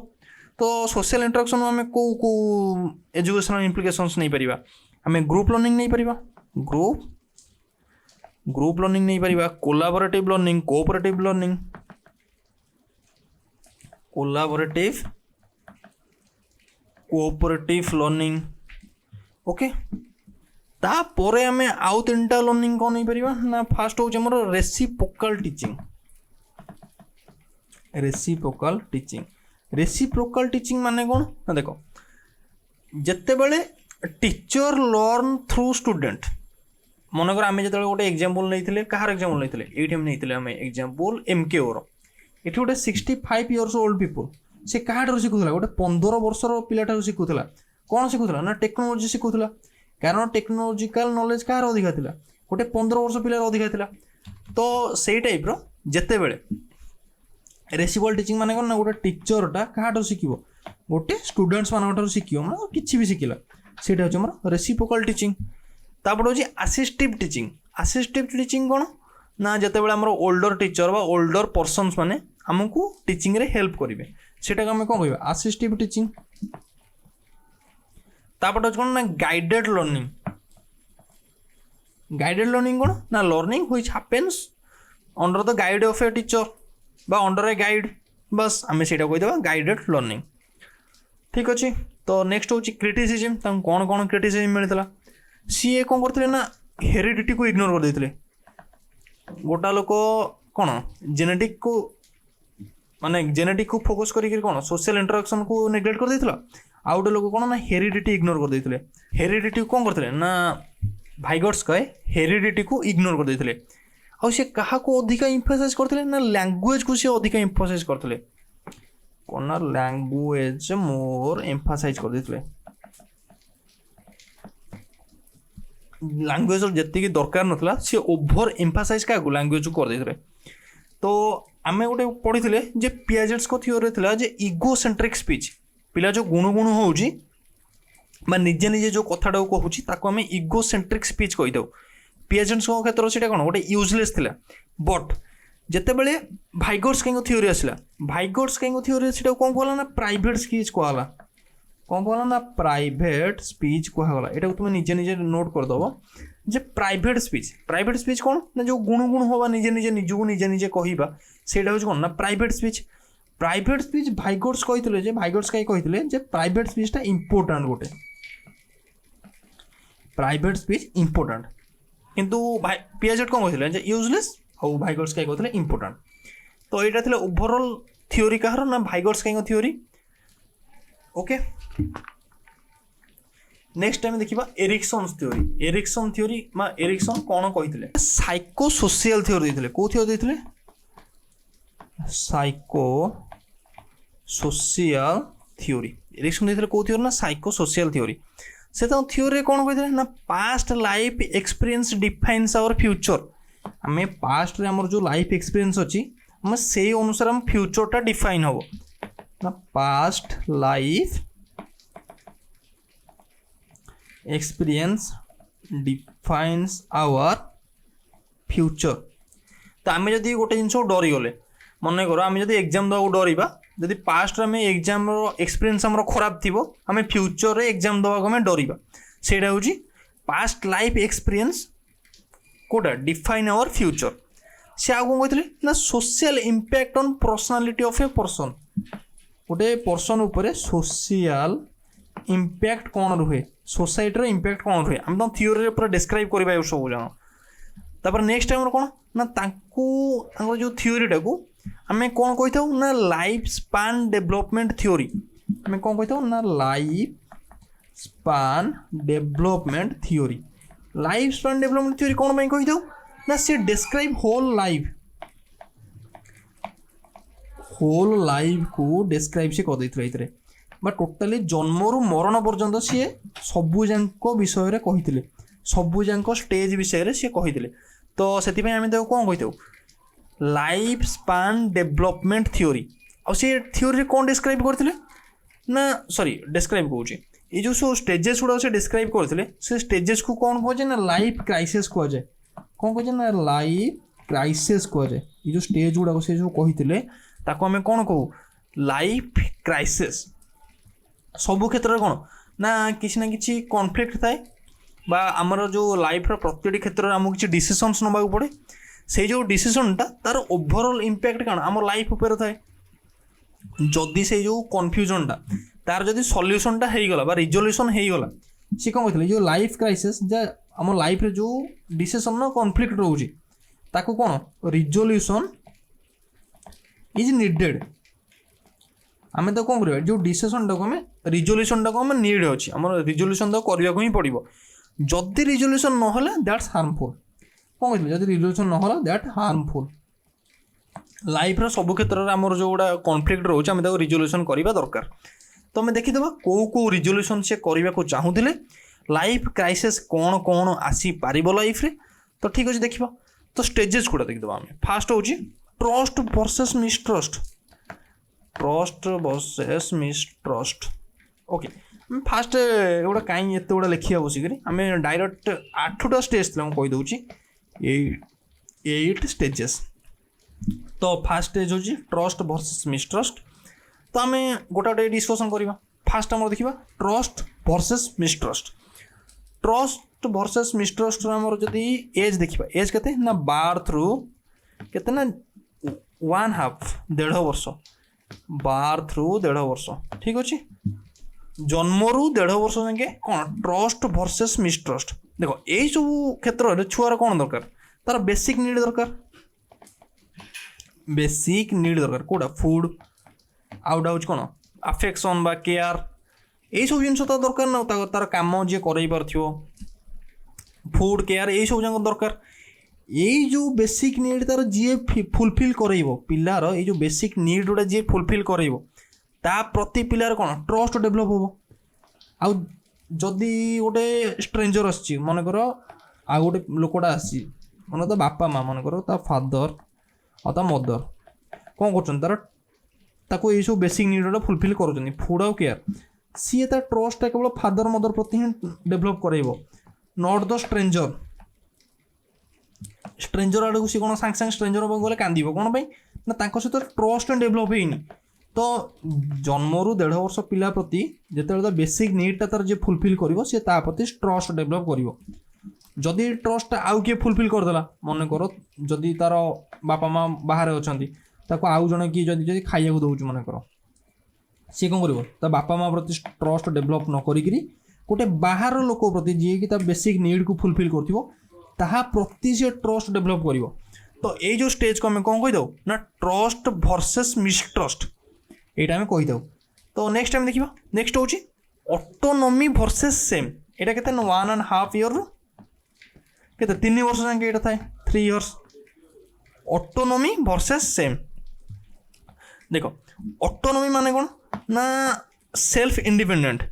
तो सोशल इंटराक्शन आम को एजुकेशनल इम्प्लिकेशंस नहीं पारिबा आम ग्रुप लर्निंग नहीं पारिबा ग्रुप लर्निंग नहीं Paribas collaborative learning cooperative learning cooperative learning. Okay तापर आम आउ तीन टा लर्निंग कौन नहीं पारिबा ना फास्ट हूँ आम रेसिप्रोकल टीचिंग। रेसिप्रोकल टीचिंग माने कौन ना देखो जिते बड़े टीचर लर्न थ्रू स्टूडेंट मनकर आम जो गोटे एग्जांपल नहीं कहार एग्जांपल नहीं आम एग्जांपल MKO ये गोटे 65 इयर्स ओल्ड पीपल से क्या शिखुला गोटे 15 वर्षर पिलाटा शिखुला कौन शिखुला ना टेक्नोलोजी शिखुला कारण टेक्नोलोजिकल नॉलेज कहार अधिका था गोटे 15 वर्ष पिलार अधिका था। तो से टाइप जिते बड़े रेसिप्रोकल टीचिंग माने कौन ना गोटे टीचरटा क्या शिखिब गोटे स्टूडेंट्स मान शिखिब मतलब किसी भी शिखला से रेसिप्रोकल टीचिंग। तापर हूँ असिस्टिव टीचिंग कौन ना जिते बड़े आमर ओल्डर टीचर बा ओल्डर पर्सन्स माने आमको टीचिंग रे हेल्प करेंगे सेटा आम कौन कह असिस्टिव टीचिंग। तापर कौन ना गाइडेड लर्निंग कौन ना learning which happens under the guide of a teacher बा अंडर ए गाइड बस आम से कहीदेवा गाइडेड लर्निंग। ठीक अच्छे तो नेक्स्ट हूँ क्रिटिसिज्म कौन कौन क्रिटिसिज्म मिलता सी कौन करते ना हेरिडिटी को इग्नोर कर देते गोटा लोक कौन जेनेटिक को माने जेनेटिक को फोकस करिक कौन सोशल इंटराक्शन को नेग्लेक्ट कर देथिला आउ गोटे लोक कौन ना हेरिडिटी इग्नोर कर देते हेरिडिटी को कौन करते ना भाइगोट्स्काय हेरिडिटी को इग्नोर कर देते आउ से क्या अधिका एम्फासाइज करते ना लैंग्वेज को सी अधिका एम्फासाइज करते कौन ना लैंग्वेज मोर एम्फासाइज कर देते लैंग्वेज जी दरकार नाला सी ओभर एम्फासाइज क्या लैंग्वेज को कर देते। तो आम गोटे पढ़ी जे पियाजेट्स को थ्योरी था जे इगोसेंट्रिक स्पीच पिला जो गुण होउची बा निजे निजे जो कथाटा कहूँ ताको आम इगोसेंट्रिक स्पीच कही दो पियाजेट्स क्षेत्र से कौन गोटे यूजलेस थिला बट जितेबले भाइगोट्स्काय थ्योरी आसला भाइगोट्स्काय थ्योरी से कौन कहला ना प्राइवेट स्पीच कहला कौन कहला ना प्राइवेट स्पीच कहगला। एटा तुम निजे निजे नोट करदेव जे प्राइवेट स्पीच कौन ना जो गुण गुण हवा निजे निजे निजू निजे निजे कहवा सेटा हूँ कौन ना प्राइवेट स्पीच भाइगोट्स कहते जे भाइगोट्स कहीं कहते जे प्राइवेट स्पीचटा इंपोर्टाट गोटे प्राइवेट स्पीच इंपोर्टाट किंतु पियाजेट कौन कहते यूजलेस और भाइगोट्स कहीं कहते इंपोर्टाट। तो यहाँ थी ओभरऑल थ्योरी कहार ना भाइगोट्स कहीं थ्योरी। ओके नेक्स्ट टाइम देखा एरिक्सन थ्योरी मा एरिक्सन कौन कहते साइकोसोशियल थ्योरी देते कौ थ्योरी देते साइकोसोशियल थ्योरी एरिक्सन देते कौ थ्योरी ना साइकोसोशियल थ्योरी। से थ्योरी कौन कहते ना past life experience defines our future. आम पास्ट रे हमर जो लाइफ एक्सपीरियंस अच्छी आम से अनुसार हम फ्यूचरटा डिफाइन हम ना past life experience defines our future. तो आम जदि गोटे जिन डरीगले मन कर आम जब एग्जाम देवा डरवा जदि पास्ट आम एग्जाम एक्सपीरियंस आम खराब थी आम फ्यूचर एग्जाम देवा आम डरवा सेटा हूँ पास्ट लाइफ एक्सपीरियंस कोटा डिफाइन आवर फ्यूचर। से आउ कौन कहते ना social impact on personality of a person गोटे पर्सन उपर सोशल इम्पैक्ट कौन रुहे सोसाइटी इम्पैक्ट कौन रुहे आम तो थ्योरी पूरा डिस्क्राइब करवा सब जान। तापर नेक्स्ट टाइम कौन ना जो थ्योरीटा को आम कौन कही था ना लाइफ स्पान डेवलपमेंट थ्योरी आम कौन कही था ना life span development theory. Life span development theory कौन कही था ना सी डिस्क्राइब होल लाइफ को डिस्क्राइब से कर देते बा टोटाली जन्मरू मरण पर्यंत सी सबूजाक विषय कहते सबूजाक स्टेज विषय सी कहते। तो से आम कौन कही था लाइफ स्पान डेवलपमेंट थ्योरी और सी थ्योरी कौन डिस्क्राइब करते ना सॉरी डिस्क्राइब कौन ये जो सब स्टेजेस गुड़ा से डिस्क्राइब करते से स्टेजेस को कौन कहे ना लाइफ क्राइसिस कहुए कौन कहे ना लाइफ क्राइसिस कहुए ये जो स्टेज गुड़ा से जो कहते आम कौन कहू लाइफ क्राइसिस। सबु क्षेत्र में कौन ना कि कॉन्फ्लिक्ट थाए बा आमर जो लाइफ प्रत्येक क्षेत्र में आमको किसी डिसीजन्स नवा पड़े से जो डिसीजनटा तार ओभरऑल इम्पैक्ट कौन आम लाइफ उपर थाए जदि से जो कन्फ्यूजनटा तार जदि सल्यूशनटा होगला बा रिजोल्यूशन होगला सी कौन कहते जो लाइफ क्राइसिस आम लाइफ रे जो डिसीजन न कन्फ्लिक्ट रोचे ताको कौन रिजोल्यूशन इज निडेड। आम तो कौन कर जो डिसीजन टाक आम रिजोल्यूशन टाक आम नीड अच्छी आम रिजोल्यूशन तो करने ही पड़ो जदि रिजोल्यूशन ना दैट्स हार्मफुल कौन कहते जब रिजोल्यूशन ना दैट हार्मफुल। लाइफ सब क्षेत्र में आम जो गुड़ा कन्फ्लिक्ट रोचे आम रिजोल्यूशन करवा दरकार। तो आम देखीदे कौ रिजोल्यूशन से करने को चाहूले लाइफ क्राइसिस कौन कौन आसीपर लाइफ रे। तो ठीक अच्छे देखा तो स्टेजेस गुड़ा देखीदे आम फास्ट हूँ trust versus mistrust mistrust. Okay first एगुड़ा कहीं एत गुड़ा लिखा बसिक आम डायरेक्ट 8टा स्टेज थी कहीदे 8 स्टेजेस। तो फास्ट स्टेज हूँ ट्रस्ट वर्सेस मिसट्रस्ट। तो आम गोटे गोटे डिस्कसन करवा फास्ट आम देखा trust versus mistrust. Trust versus mistrust आमर जदि एज देखा एज के ना बार्थ रु केते ना 1.5 1.5 वर्ष बार्थ रु 1.5 वर्ष ठीक अच्छे जन्म रु 1.5 वर्ष जाके कौन ट्रस्ट वर्सेस मिसट्रस्ट। देखो यही सब क्षेत्र में छुआर कौन दरकार तार बेसिक नीड दरकार कौटा फूड आउटा हूँ कौन अफेक्शन बा केयर यही सब जिन दरकार ना तार कम जी कर फूड केयर यही सब जगह दरकार। यही जो बेसिक नीड तार जी फुलफिल करेइबो पिलार ये जो बेसिक नीड गुड़ा जी फुलफिल करेइबो ता प्रति पिलार कौन ट्रस्ट डेभलप हो। आउ जदि गोटे स्ट्रेंजर आसी मन कर आ गोटे लोकटा आसी मन तो बापा माँ मन कर ता फादर और ता मदर कौन कर ताको ये सब बेसिक नीड गुड़ा फुलफिल कर फूड आउ केयर सी ता ट्रस्ट केवल फादर मदर प्रति ही डेभलप करेइबो नॉट द स्ट्रेंजर आड़ को सी कौन सांगे सांगे स्ट्रेंजर गले कांद कौन ना सहित ट्रस्ट डेभलप होनी तो जन्मरू 1.5 वर्ष पिला प्रति जिते बेसिक नीडटा तार जे फुलफिल कर प्रति ट्रस्ट डेभलप कर जदि ट्रस्ट आउ किए फुलफिल करदेला मन कर जदि तार बापा माँ बाहर अच्छा आउ जड़े किए जदि खाइबा दौर मन कर सी कौन कर बापा माँ प्रति ट्रस्ट डेभलप न करी गोटे बाहर लोक प्रति जी कि बेसिक नीड को फुलफिल कर प्रति से ट्रस्ट डेभलप कर तो ये जो स्टेज को आम कौन कहीदे ना ट्रस्ट वर्सेस मिसट्रस्ट यहाँ आम कहीदे। तो नेक्स्ट टाइम देखा नेक्स्ट हूँ ऑटोनॉमी वर्सेस सेम यहाँ के 1.5 ईयर के 3 वर्ष जाए ये थाए 3 इयर्स ऑटोनॉमी वर्सेस सेम। देख ऑटोनॉमी माने कौन ना सेल्फ इंडिपेंडेंट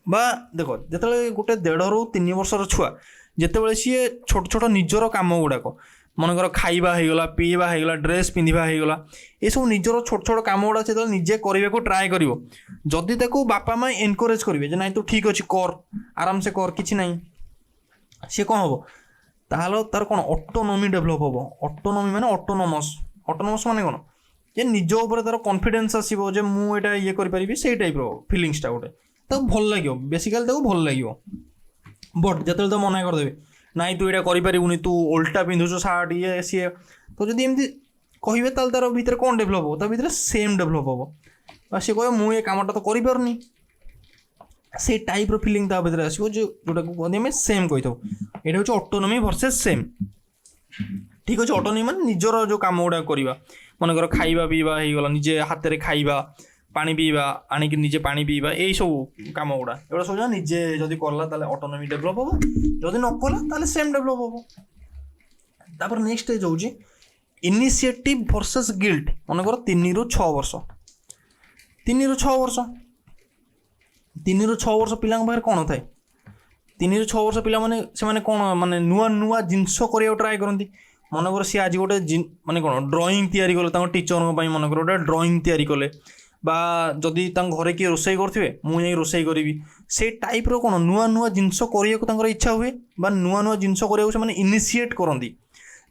बा देख जो गोटे 1.5 ରୁ 3 वर्षर छुआ जिते सी छोट छोट निजर कम गुड़ाक मनकर खाइबा होगला पीवा होगला ड्रेस पिंधा होगला ये सब निजर छोट छोट कम गुड़ा से निजे करने को ट्राए कर जदि ताको बापा माँ एनकरेज करेंगे जे ना तू ठीक अच्छे कर आराम से कर कि ना सी कौन हम ताहले तार कौन ऑटोनॉमी डेभलप हम ऑटोनॉमी माने ऑटोनोमस ऑटोनोमस माने कौन जे निज उपर तार कॉन्फिडेंस आसो जे मुझे ये करी से टाइप फिलिंग्सटा गोटे तो भल लगे बेसिकाली भल लगे बट जो तो मना करदेवे नाई तू यहाँ करें तू उल्टा पिंधुच सार्ट ये सी तो जब एमती कहे तार भीतर कौन डेभलप हो भीतर सेम डेभलप हम सी कह मुझे कमटा तो करें से टाइप फिलिंग ता भीतर आसो जोटा कहते हैं सेम कही था यहाँ हूँ ऑटोनॉमी वर्सेस सेम ठीक अच्छे ऑटोनॉमी मान निजर जो कम गुड़ा करवा मनकर खाइबा पीवा होगला निजे हाथ में खाइबा पानी पीवा आणिक निजे पानी पीवा यही सब कम गुड़ा एगुड़ा सब निजे जदि कला ऑटोनॉमी डेभलप हम जदि न कला सेम डेभलप हम। तापर नेक्स्ट स्टेज हूँ इनिशिएटिव वर्सेस गिल्ट मनकर 3 ରୁ 6 वर्ष 3 ରୁ 6 वर्ष 3 ରୁ 6 वर्ष पिला पाखे कौन थाए 3 ରୁ 6 वर्ष पिला से कौन माने नुआ नुआ जिनस करने ट्राए करती मनकर सी आज गोटे माने कौन ड्रॉइंग तैयारी कले टीचर मनकर गोटे ड्रॉइंग तैयारी कले बा जदि घरे किए रोसई करेंगे मुझे रोसई करी से टाइप कौन नुआ नुआ जिनस करने इच्छा हुए बा नुआ नुआ जिनस करने इनिशिएट करती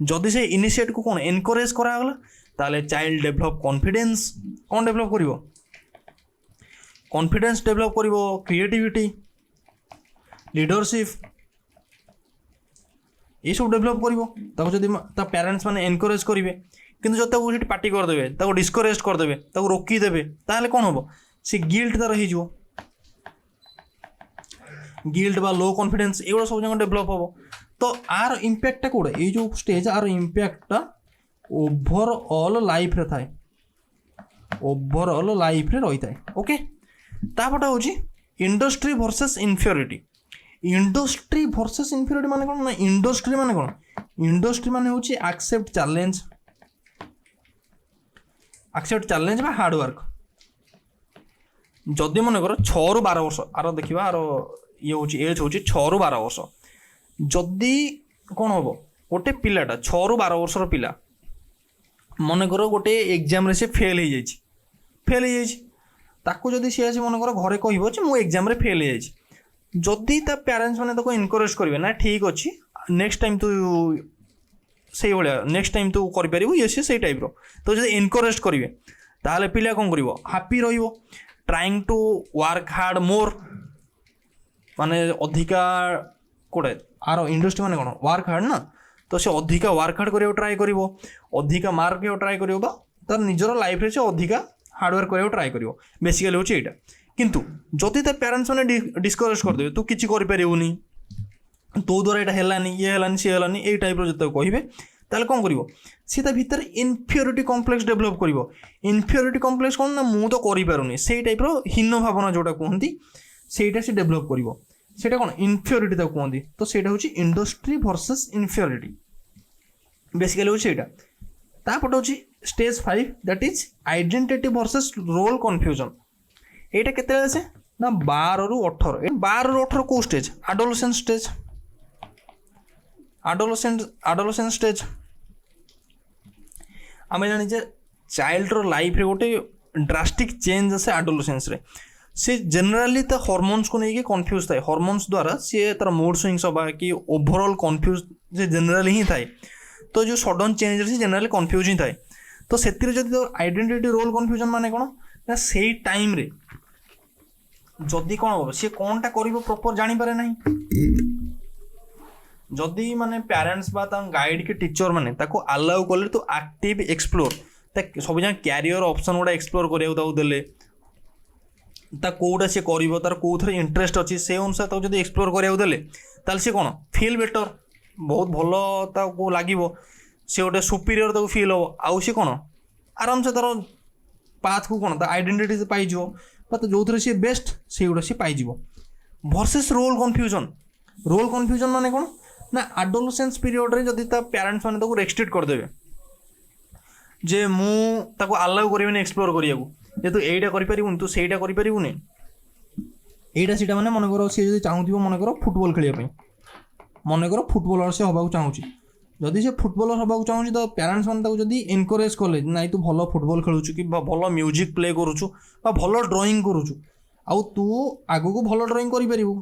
जदि से इनिशिएट को कौन एनकरेज करागला ताले चाइल्ड डेभलप कॉन्फिडेंस कौन डेभलप कर कॉन्फिडेंस डेभलप कर क्रिएटिविटी लीडरशिप ये सब डेभलप कर पेरेंट्स माने एनकरेज करेंगे किंतु जब तक पार्टी करदे डिस्करेज करदे रोकीदेवे ताहले कौन हम सी गिल्ट तार हो गिल्ट बा लो कॉन्फिडेंस एगुड़ा सब जगह डेभलप हम तो आर इम्पैक्ट कौटे ये जो स्टेज आर इम्पैक्ट ओवरऑल लाइफ रे थाए ओवरऑल लाइफ रे रही थाए ओके। तापटा हूँ इंडस्ट्री वर्सेस इनफियोरिटी इंडस्ट्री वर्सेस इनफियोरिटी माने कौन ना इंडस्ट्री माने कौन इंडस्ट्री माने हूँ एक्सेप्ट चैलेंज बा हार्डवर्क जदि मन कर 6 ରୁ 12 वर्ष आर देखा आर ये हूँ एज हूँ 6 ରୁ 12 वर्ष जदि कौन हम गोटे पिलाटा 6 ରୁ 12 वर्षर पिला मन कर गोटे एग्जाम रे से फेल हो जाए जदि सी मन कर घरे कह मुझे एग्जाम रे फेल हो जदि पेरेंट्स मैंने इनकरेज करेंगे ना ठीक अच्छे नेक्स्ट टाइम तू से भाया नेक्स्ट टाइम तू कर ये से टाइप तो जो एनकरेज करेंगे ताहले पिला कौन कर happy trying to work hard more माने अधिका कोड़े आर इंडस्ट्री माने कौन वर्क हार्ड ना तो से अधिका वर्क हार्ड करियो ट्राई करिवो अधिका मार्क ट्राई करियो बा तार निजर लाइफ रे से अधिका हार्डवर्क करियो ट्राई करियो बेसिकली होची एटा किंतु जदि ता पेरेंट्स माने डिस्करेज कर देबे तू किछि करि परिवोनी तो द्वारा यहाँ हेलानी ये हेलानी सी हेलानी ये टाइप जो कहे ताले कौन कर सी भीतर इनफियोरिटी कॉम्प्लेक्स डेभलप कर इनफियोरिटी कॉम्प्लेक्स कौन ना मुझे तो करें से टाइप हीन भावना जोटा कहती सेटा से डेभलप कर कौन इनफियोरिटी कहती तो सेटा हूँ इंडस्ट्री वर्सेस इनफियोरिटी बेसिकली हूँ यहाँ तापटे हूँ stage 5 that is identity versus role confusion यहाँ केते से ना 12 ରୁ 18 12 ରୁ 18 कौ स्टेज आडोलेसेंट स्टेज आम जाने चाइल्ड लाइफ रे गोटे ड्रास्टिक चेंज आसे आडोलेसेंस रे से जनरली तो हॉर्मोन्स को लेकिन कन्फ्यूज थाए हॉर्मोन्स द्वारा सी तार मूड स्विंग्स हवा कि ओवरऑल कन्फ्यूज से जनरली ही थाए तो जो सडन चेंज से जनरली कन्फ्यूज ही थाए तो से आइडेंटिटी रोल कन्फ्यूजन माने कौन ना सेई टाइम रे जदि कौन हो सी कौनटा कर प्रॉपर जानीपे ना जदि माने पेरेंट्स बा गाइड के टीचर माने ताको अलाउ कले तो एक्टिव एक्सप्लोर सब जगह क्यारियर ऑप्शन गुड़ा एक्सप्लोर कराया देले कौटा सी कर तार कौन इंटरेस्ट अच्छी से अनुसार जब एक्सप्लोर कराया देले ताल सी कौन फील बेटर बहुत भल लगे सी गोटे सुपीरियर तक फील हम आउ सी कौन आराम से तार पाथ को कौन आइडेंटिटी पाइज जो थे सी बेस्ट से गुड़ा सी पाइज वर्सेस रोल कन्फ्यूजन माने कौन ना एडोलसेंस पीरियड रे जदि पेरेंट्स माने ताको रेस्ट्रिक्ट करदेवे जे मु ताको अलाउ करेनि एक्सप्लोर करिया जे तू एटा करि परिबुन तू सेटा करि परिबुनी एटा सेटा माने मन करो से जदि चाहूथिबो मन करो फुटबॉल खेलिया पई मन करो फुटबॉलर से हबाकू चाहूची जदि से फुटबॉलर हबाकू चाहूची तो पेरेंट्स माने ताको जदि एनकरेज कले नाइ तू भलो फुटबॉल खेलुछु कि भलो म्यूजिक प्ले करूछु बा भलो ड्राइंग करूछु आउ तू आगु को भलो ड्राइंग करि परिबु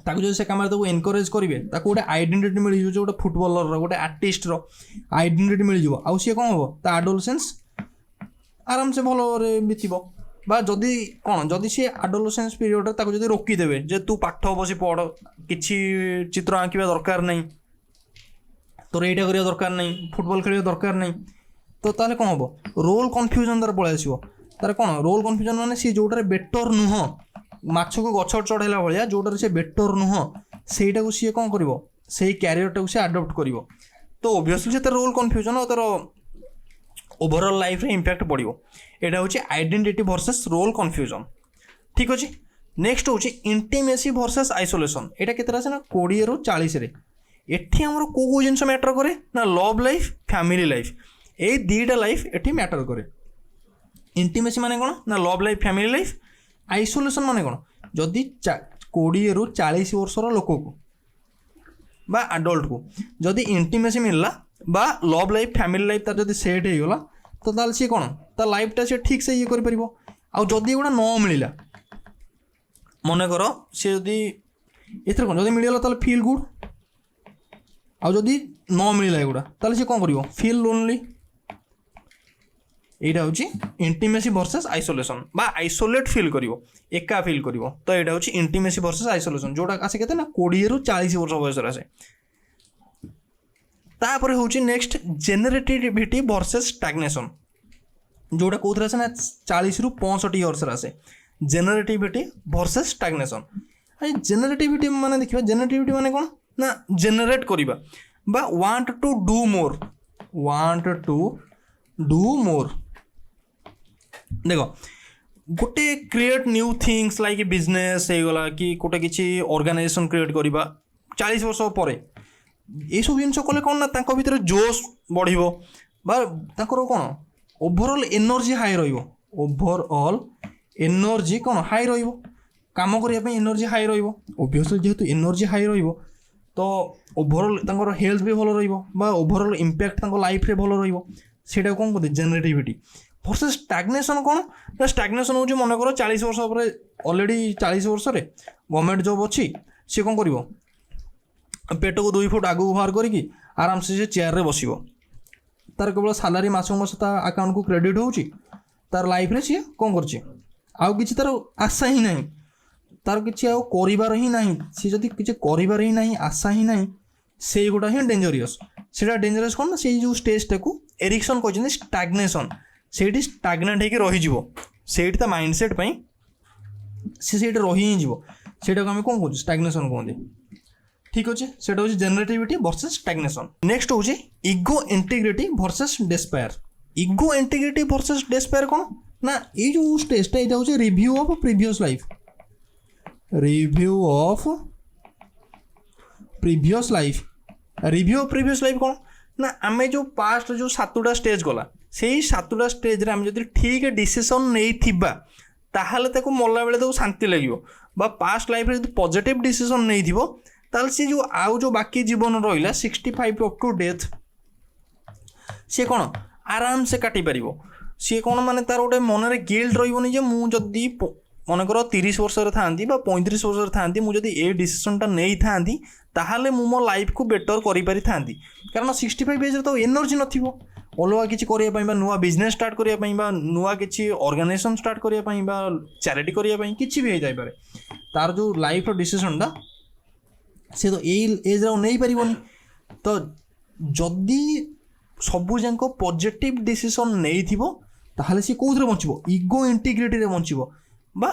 ताको जो से काम ताको एनकरेज करेंगे ताको गोटे आइडेंटिटी मिल जाए गोटे फुटबॉलर गोटे आर्टिस्ट आइडेंटिटी मिल जाए आउ सी कौन हम ता एडोलसेंस आराम से भल बीतब बा जदि कौन जदि सी एडोलसेंस पीरियड ताको जदि रोकीदेवे जे तू पाठ बसी पढ़ किसी चित्र आंकिबा दरकार नहीं तोर एटा करिया दरकार नहीं फुटबॉल खेलिया दरकार नहीं तो ताले कौन हम रोल कन्फ्यूजन तार पळै आसीबो तार कौन रोल कन्फ्यूजन माने सी जोटारे बेटर नुह माछ को गछ चढ़ेला भाया जोटार से बेटर नुह सेटा को सी कौन कर क्यारियरटा को सी आडप्ट कर तो ओबियसली से रोल कन्फ्यूजन और तार ओवरऑल लाइफ रे इंपैक्ट पड़ो यहाँ हूँ आइडेंटिटी वर्सेस रोल कन्फ्यूजन ठीक अच्छे नेक्स्ट हूँ इंटीमेसी वर्सेस आइसोलेशन यहाँ केते आसे ना 20 ରୁ 40 एठी हमर को जिनस मैटर करे ना लव लाइफ फैमिली लाइफ ये दीटा लाइफ एठी मैटर करे इंटीमेसी माने कौन ना love life family life isolation माने कौन जदि 20 ରୁ 40 वर्षर लोक को बा एडल्ट को जदि इंटीमेसी मिलला बा लव लाइफ फैमिली लाइफ तार जदि सेट हो गला तो ताल सी कौन ता लाइफटा सी ठीक से ये कर परिबो आ जदि गुड़ा न मिलला मन कर सी जदि एथर कौन जदि मिलला ताल फील गुड आ जदि न मिलला एगुड़ा ताल सी कौन करिवो फील लोनली यहाँ हूँ इंटीमेसी वर्सेस आइसोलेशन बा आइसोलेट फील करिवो एका फील करिवो तो यहाँ हूँ इंटीमेसी वर्सेस आइसोलेशन जोटा आसे केते ना 20 ରୁ 40 वर्ष बयस आसे तापर हूँ नेक्स्ट जेनेरेटिविटी वर्सेस स्टैग्नेशन जोटा कौन आसे ना 40 ରୁ 65 इयर्स आसे जेनेरेटिविटी वर्सेस स्टैग्नेशन जेनेरेटिविटी माने देखिबा जेनेरेटिविटी माने कौन ना जेनेरेट करिबा बा वांट टू डू मोर देख गोटे create new things like business हो गला कि गोटे किसी ऑर्गेनाइजेशन क्रिएट करवा 40 वर्ष पर ये सब जिन कले कौन ना तांको भीतर जोश बढ़िबो बा तांकर कौन ओवरऑल एनर्जी हाई रहिबो ओवरऑल एनर्जी कौन हाई रहिबो काम करिया पे एनर्जी हाई रहिबो ऑब्वियसली जेहेतु एनर्जी हाई रहिबो तो ओवरऑल तांकर हेल्थ भी भल रहिबो बा ओवरऑल इंपैक्ट तांको लाइफ रे भल रहिबो सेटा कौन कहते जेनेरेटिविटी वर्सेस स्टैग्नेशन कौन ना स्टैग्नेशन हूँ मन कर 40 वर्ष पर ऑलरेडी 40 वर्ष गवर्नमेंट जॉब अच्छी सी कौन कर पेट को 2 फुट आगू बाहर करी आराम से चेयर रे बसिबो तार केवल सैलरी मासक मास अकाउंट को क्रेडिट होची तार लाइफ रे सी कौन करछि आउ किछि तार आशा ही नहीं तार किछि आउ करिवार ही नहीं सी जदि किछि करिवार ही नहीं आशा ही नहीं से गोटा ही डेंजरियस सेटा डेंजरस कौन ना से जो स्टेजटा को एरिक्सन कहते स्टैग्नेशन से स्टैग्नेट होकर रही ता माइंडसेट से रही सेटा को आम कौन कहूँ स्टैग्नेशन कहते ठीक अच्छे सेटा हूँ जेनेरेटिविटी वर्सेस स्टैग्नेशन नेक्स्ट हूँ इगो इंटीग्रिटी वर्सेस डेस्पायर इगो इंटीग्रिटी वर्सेस डेस्पायर कौन ना ये जो स्टेजटा ये हूँ review of previous life review of previous life कौन ना आम जो पास्ट जो 7टा स्टेज गला से 7टा स्टेज आम जब ठीक डिसीजन नहीं ताहले ताको मरला बेले शांति लगे बा पास्ट लाइफ रे पॉजिटिव डिसीजन नहीं थी ताल सी जो आउ जो बाकी जीवन रहा 65 अप टू डेथ सी कौन आराम से काटी पार सी कौन माने तार गोटे मनरे गिल्ट रही मुझे मन कर 30 वर्ष था 35 वर्ष था मुझे ये डिसीजनटा नहीं था मो लाइफ को बेटर कर पारि था कारण 65 एज तो एनर्जी नथिबो अलग किसी करने नुआ बिजनेस स्टार्ट करने नुआ किसी ऑर्गेनाइजेशन स्टार्ट करने चैरिटी करने किसी भी हो जाए तार जो लाइफ डिसीजनटा सी तो यही एज नहीं पारनी तो जदि सबूक पॉजिटिव डिसीजन नहीं ताहले सी कौन बचो इगो इंटीग्रिटी बचो बा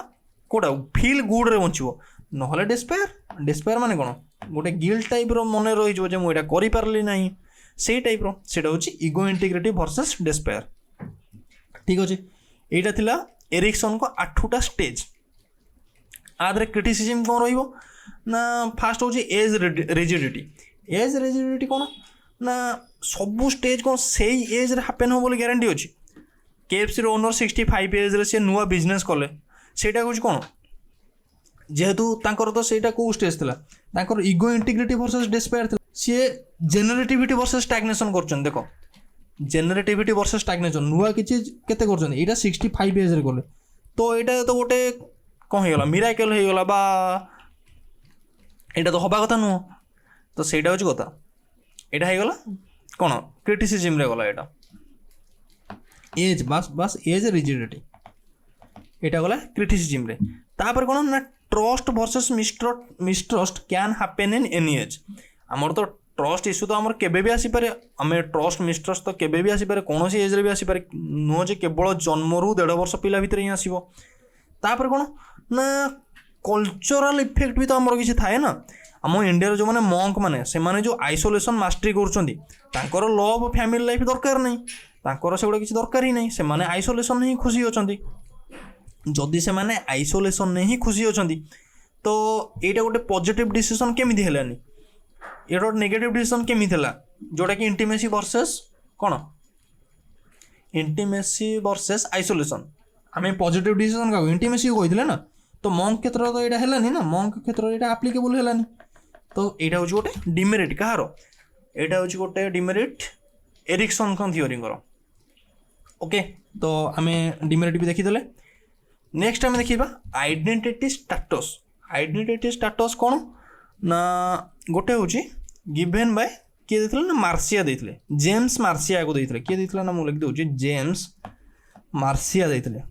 कोटा फील गुड रे बचो ना डेस्पायर डेस्पायर माने कौन गोटे गिल्ट टाइप मन रही मुझे करी ना से टाइप से इगो इंटीग्रिटी वर्सेस डेस्पायर ठीक अच्छे यहाँ थिला एरिक्सन को 8टा स्टेज आदरे क्रिटिसिज्म कौन रहा फास्ट हूँ एज रिजिडिटी कौन ना सबू स्टेज कौन से एज हापेन हो ग्यारंटी अच्छी केएफसी ओनर 65 एज रे नुआ बिजनेस कले सेटा हूँ कौन जेहेतु तो सेटा को स्टेज था इगो इंटीग्रिटी वर्सेस डेस्पायर था सी जेनेरेटिविटी वर्सेस स्टैग्नेशन कर देख जेनेरेटिविटी वर्सेस स्टैग्नेशन नुआ किसी केते कर यहाँ 65 एज रे कले तो यहाँ तो गोटे कौन होगा मिराकल होगा बा यहाँ तो हवा कथा नुह तो सहीटा हूँ कथा यहाँ होगला कौन क्रिटिसिज्म रे गला यहाँ एज बस बस एज रिजिडिटी यहाँ गला क्रिटिसिज्म रे तापर कौन ना trust versus mistrust can happen in any as आमर तो ट्रस्ट इश्यू तो आमर केबे भी आसीपारे आम ट्रस्ट मिसट्रस्ट तो केबे भी आसीपारे कौन सी एज रे भी आसीपारे नुह जे केवल जन्मरू 1.5 वर्ष पिला भितर ही आसीबो तापर कौन ना कल्चरल इफेक्ट भी तो आमर किसी थाए ना आम इंडिया जो मैंने मंक मैंने से माने जो आइसोलेशन मास्टरी कर लव फैमिली लाइफ दरकार नहीं तांकर से किसी दरकार ही नहीं से माने आइसोलेशन ही खुशी होचंदी जदि से माने आइसोलेशन नहीं ही खुशी होचंदी तो एटा गोटे पॉजिटिव डिसीजन केमिति हेलानी एटा गोटे नेगेटिव डिसीजन केमिति हला जोटा कि इंटीमेसी वर्सेस कौन इंटीमेसी वर्सेस आइसोलेशन आम पॉजिटिव डिसीजन क्या इंटीमेसी कही ना तो मंक क्षेत्र तो यहाँ है ना मंक क्षेत्र यहाँ आप्लिकेबल है तो यहाँ हूँ गोटे डिमेरिट कहार यहाँ हूँ गोटे डिमेरिट एरिक्सन थियोरी ओके तो आम डिमेरिट भी देखीदे नेक्स्ट आम देखा आइडेंटिटी स्टाटस कौन ना गोटे हूँ गिभेन बाय किए देथिले ना मार्सिया देथिले जेम्स मार्सिया को देथिले किए देथिले ना मुझे लिख दूँ जेम्स मार्सिया देथिले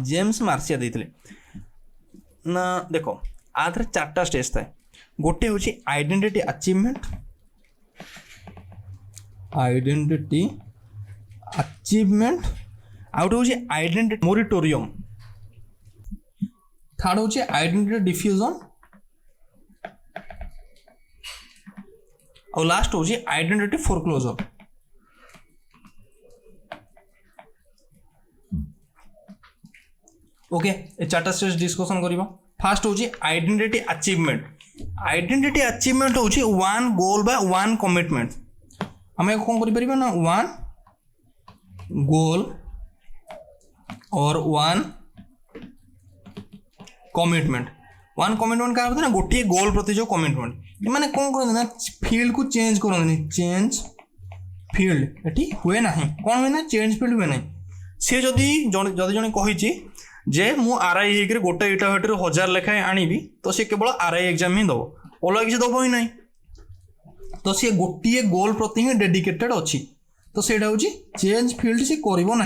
जेम्स मार्सिया देथिले ना देखो आधे 4टा स्टेज था गोटे हूँ आइडेंटिटी अचीवमेंट आउट हूँ आइडेंटिटी मोरिटोरियम थर्ड हूँ आइडेंटिटी डिफ्यूजन और लास्ट हूँ आइडेंटिटी फोरक्लोजर ओके ये 4टा स्टेज डिस्कशन करिबा फास्ट हूँ आइडेंटिटी अचीवमेंट हूँ वन गोल बा वन कमिटमेंट आम कौन कर ना वन गोल और वन कमिटमेंट क्या होता है ना गोटे गोल प्रति जो कमिटमेंट मैंने कौन करते ना फील्ड को चेंज करते चेंज फील्ड ये हुए ना कौन हुए ना चेंज फील्ड हुए ना सी जदि जड़े कही जे मु आरआई होकर गोटे इटा भाटी 1000 लेखाएं आनी तो सी केवल आरआई एग्जाम ही दब अलग किसी दब ही ना तो सी गोटे गोल प्रति ही डेडिकेटेड अच्छी तो सेटा हूँ चेंज फील्ड सी करना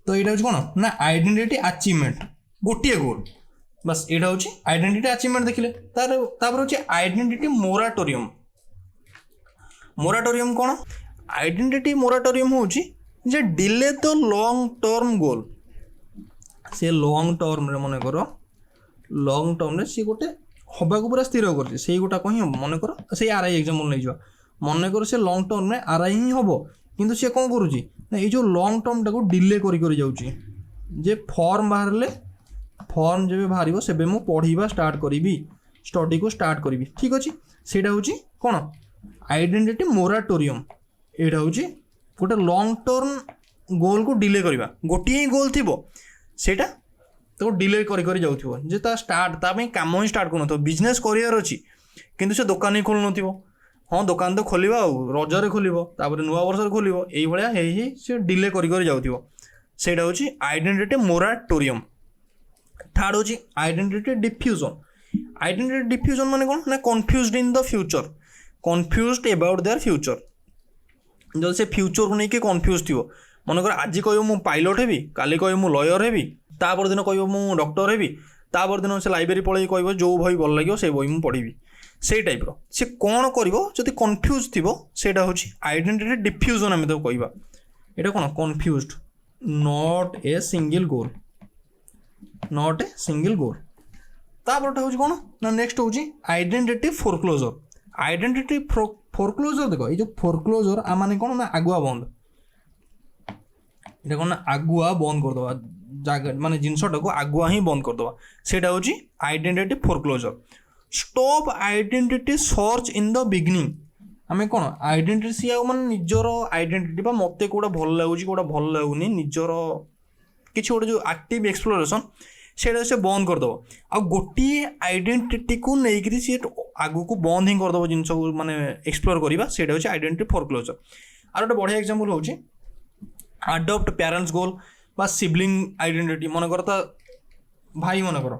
तो यहाँ हूँ कौन ना आइडेंटिटी अचीवमेंट गोटे गोल बस यहाँ हूँ आइडेंटिटी अचीवमेंट देखिले तापर हूँ आइडेंटिटी मोराटोरियम कौन आइडेंटिटी मोराटोरियम हूँ जे delay the long term goal से लॉन्ग टर्म रे मन कर लॉन्ग टर्म रे सी गोटे हवा को पूरा स्थिर कर से गोटा कहीं मन कर से आरआई एग्जाम नहीं जा मन कर से लॉन्ग टर्म में आरआई ही हम किंतु से कौन करुँची ना ये जो लॉन्ग टर्म टाक डिले करी जाऊँगी जे फॉर्म बाहर फॉर्म जब बाहर से मु पढ़ा स्टार्ट करी स्टडी को स्टार्ट करी ठीक अच्छे सेटा हूँ कौन आइडेंटिटी मोराटोरियम यहाँ हूँ गोटे लॉन्ग टर्म गोल को डिले करवा गोटे ही गोल थी सेटा तो डिले करी जाऊँ जे ता स्टार्ट ताप कम ही स्टार्ट कर बिजनेस कर अच्छी किंतु से दुकान ही खोल न हाँ दुकान तो खोल रजरे खोल नुआ वर्ष खोल यही से डिले करी जाऊँ सेटा हूँ आइडेंटिटी मोराटोरियम थर्ड हूँ आइडेंटिटी डिफ्यूजन माने कौन ना confused in the future confused about their future जदि से फ्यूचर को लेकिन कन्फ्यूज थी मनकर आज कह मु पायलट हेबी काली कह मु लयर हेबी तापर दिन कह मु डॉक्टर हेबी तापर दिन से लाइब्रेरी पलि कह जो बही भल लगे से बही मु पढ़ी से टाइप से कौन कर कन्फ्यूज थी सेटा हूँ आइडेंटिटी डिफ्यूजन आम तो कहवा यहाँ कौन confused not a single goal not a single goal तापरटा हूँ कौन ना नेक्स्ट हूँ आइडेंटिटी फोरक्लोजर आइडेंटिटी फोरक्लोजर देख ये फोरक्लोजर आ माने कौन ना आगुआ बंद ये कौन ना आगुआ बंद करदे जगह माने जिनसटा को आगुआ ही बंद करदे सेटा हूँ identity foreclosure stop identity search in the beginning आम कौन आइडेंटिटी माने निजर आइडेंटिटी मत कौटा भल लगुच कौटा भल लगुनि निजर किसी गोटे जो एक्टिव एक्सप्लोरेशन से बंद करदे आ गोटे आइडेंटिटी को लेकिन सी आगु को बंद ही करदे जिन माने एक्सप्लोर करवा से आइडेंटिटी फोरक्लोजर आर गोटे बढ़िया एग्जांपल हूँ अडॉप्ट पेरेंट्स गोल बा सिबलिंग आइडेंटिटी मनकर ता भाई मनकर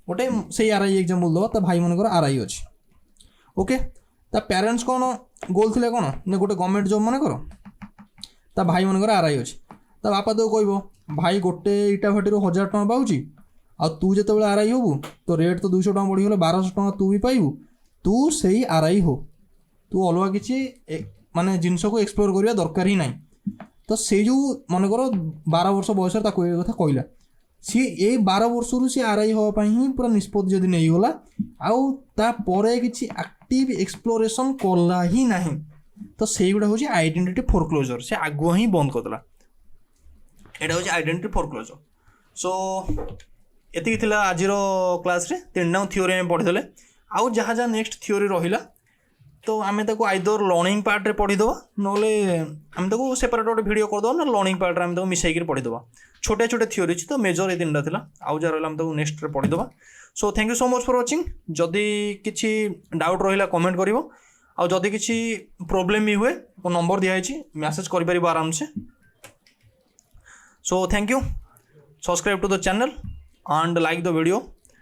गोटे से आर आई एग्जांपल दो भाई मनकर आर आई अच्छे ओके ता पेरेंट्स कौन गोल थे कौन ने गोटे गवर्नमेंट जॉब मनकर ता भाई मनकर आर आई अच्छे ता बापा तो कह भाई गोटे इटा भाटी 1000 टଙ୍କା पाऊँ आ तू जो आर आई हबू तो रेट तो 200 टଙ୍କା बढ़ीगले 1200 टଙ୍କା तू भी पाइबू तू से आर आई हो तू अलग किसी माने जिनस को एक्सप्लोर करवा दरकार ही नहीं तो से जो मनकर 12 वर्ष बयस कथा कहला सी ए 12 वर्ष सी आर आई हाँपाई ही पूरा निष्पत्ति जब नहीं गला आउे किसी एक्टिव एक्सप्लोरेशन कला ही ना तो से गुड़ा हूँ आइडेंटिटी फोरक्लोजर से आगुआ ही बंद करदेला यहाँ हूँ आइडेंटिटी फोरक्लोजर सो एति आज क्लास रे 3टा थ्योरी आम पढ़ीदे आउ जहाँ जहाँ नेक्स्ट थ्योरी रहा तो आम आइदर लर्निंग पार्ट रे पढ़ीदवा ना आम सेपरेट गोटे वीडियो करदे ना लर्निंग पार्ट रे आम मिसाई पढ़ीदवा छोटे छोटे थ्योरी अच्छी तो मेजर ये 3टा थिला आउ जहाँ रहा नेक्स्ट रे पढ़ीदवा so thank you so much for watching जदि किसी डाउट रहा कमेंट कर जदि किसी प्रोब्लेम भी हुए तो नंबर दिखाई मैसेज कर आराम से so thank you subscribe to the channel and like the video.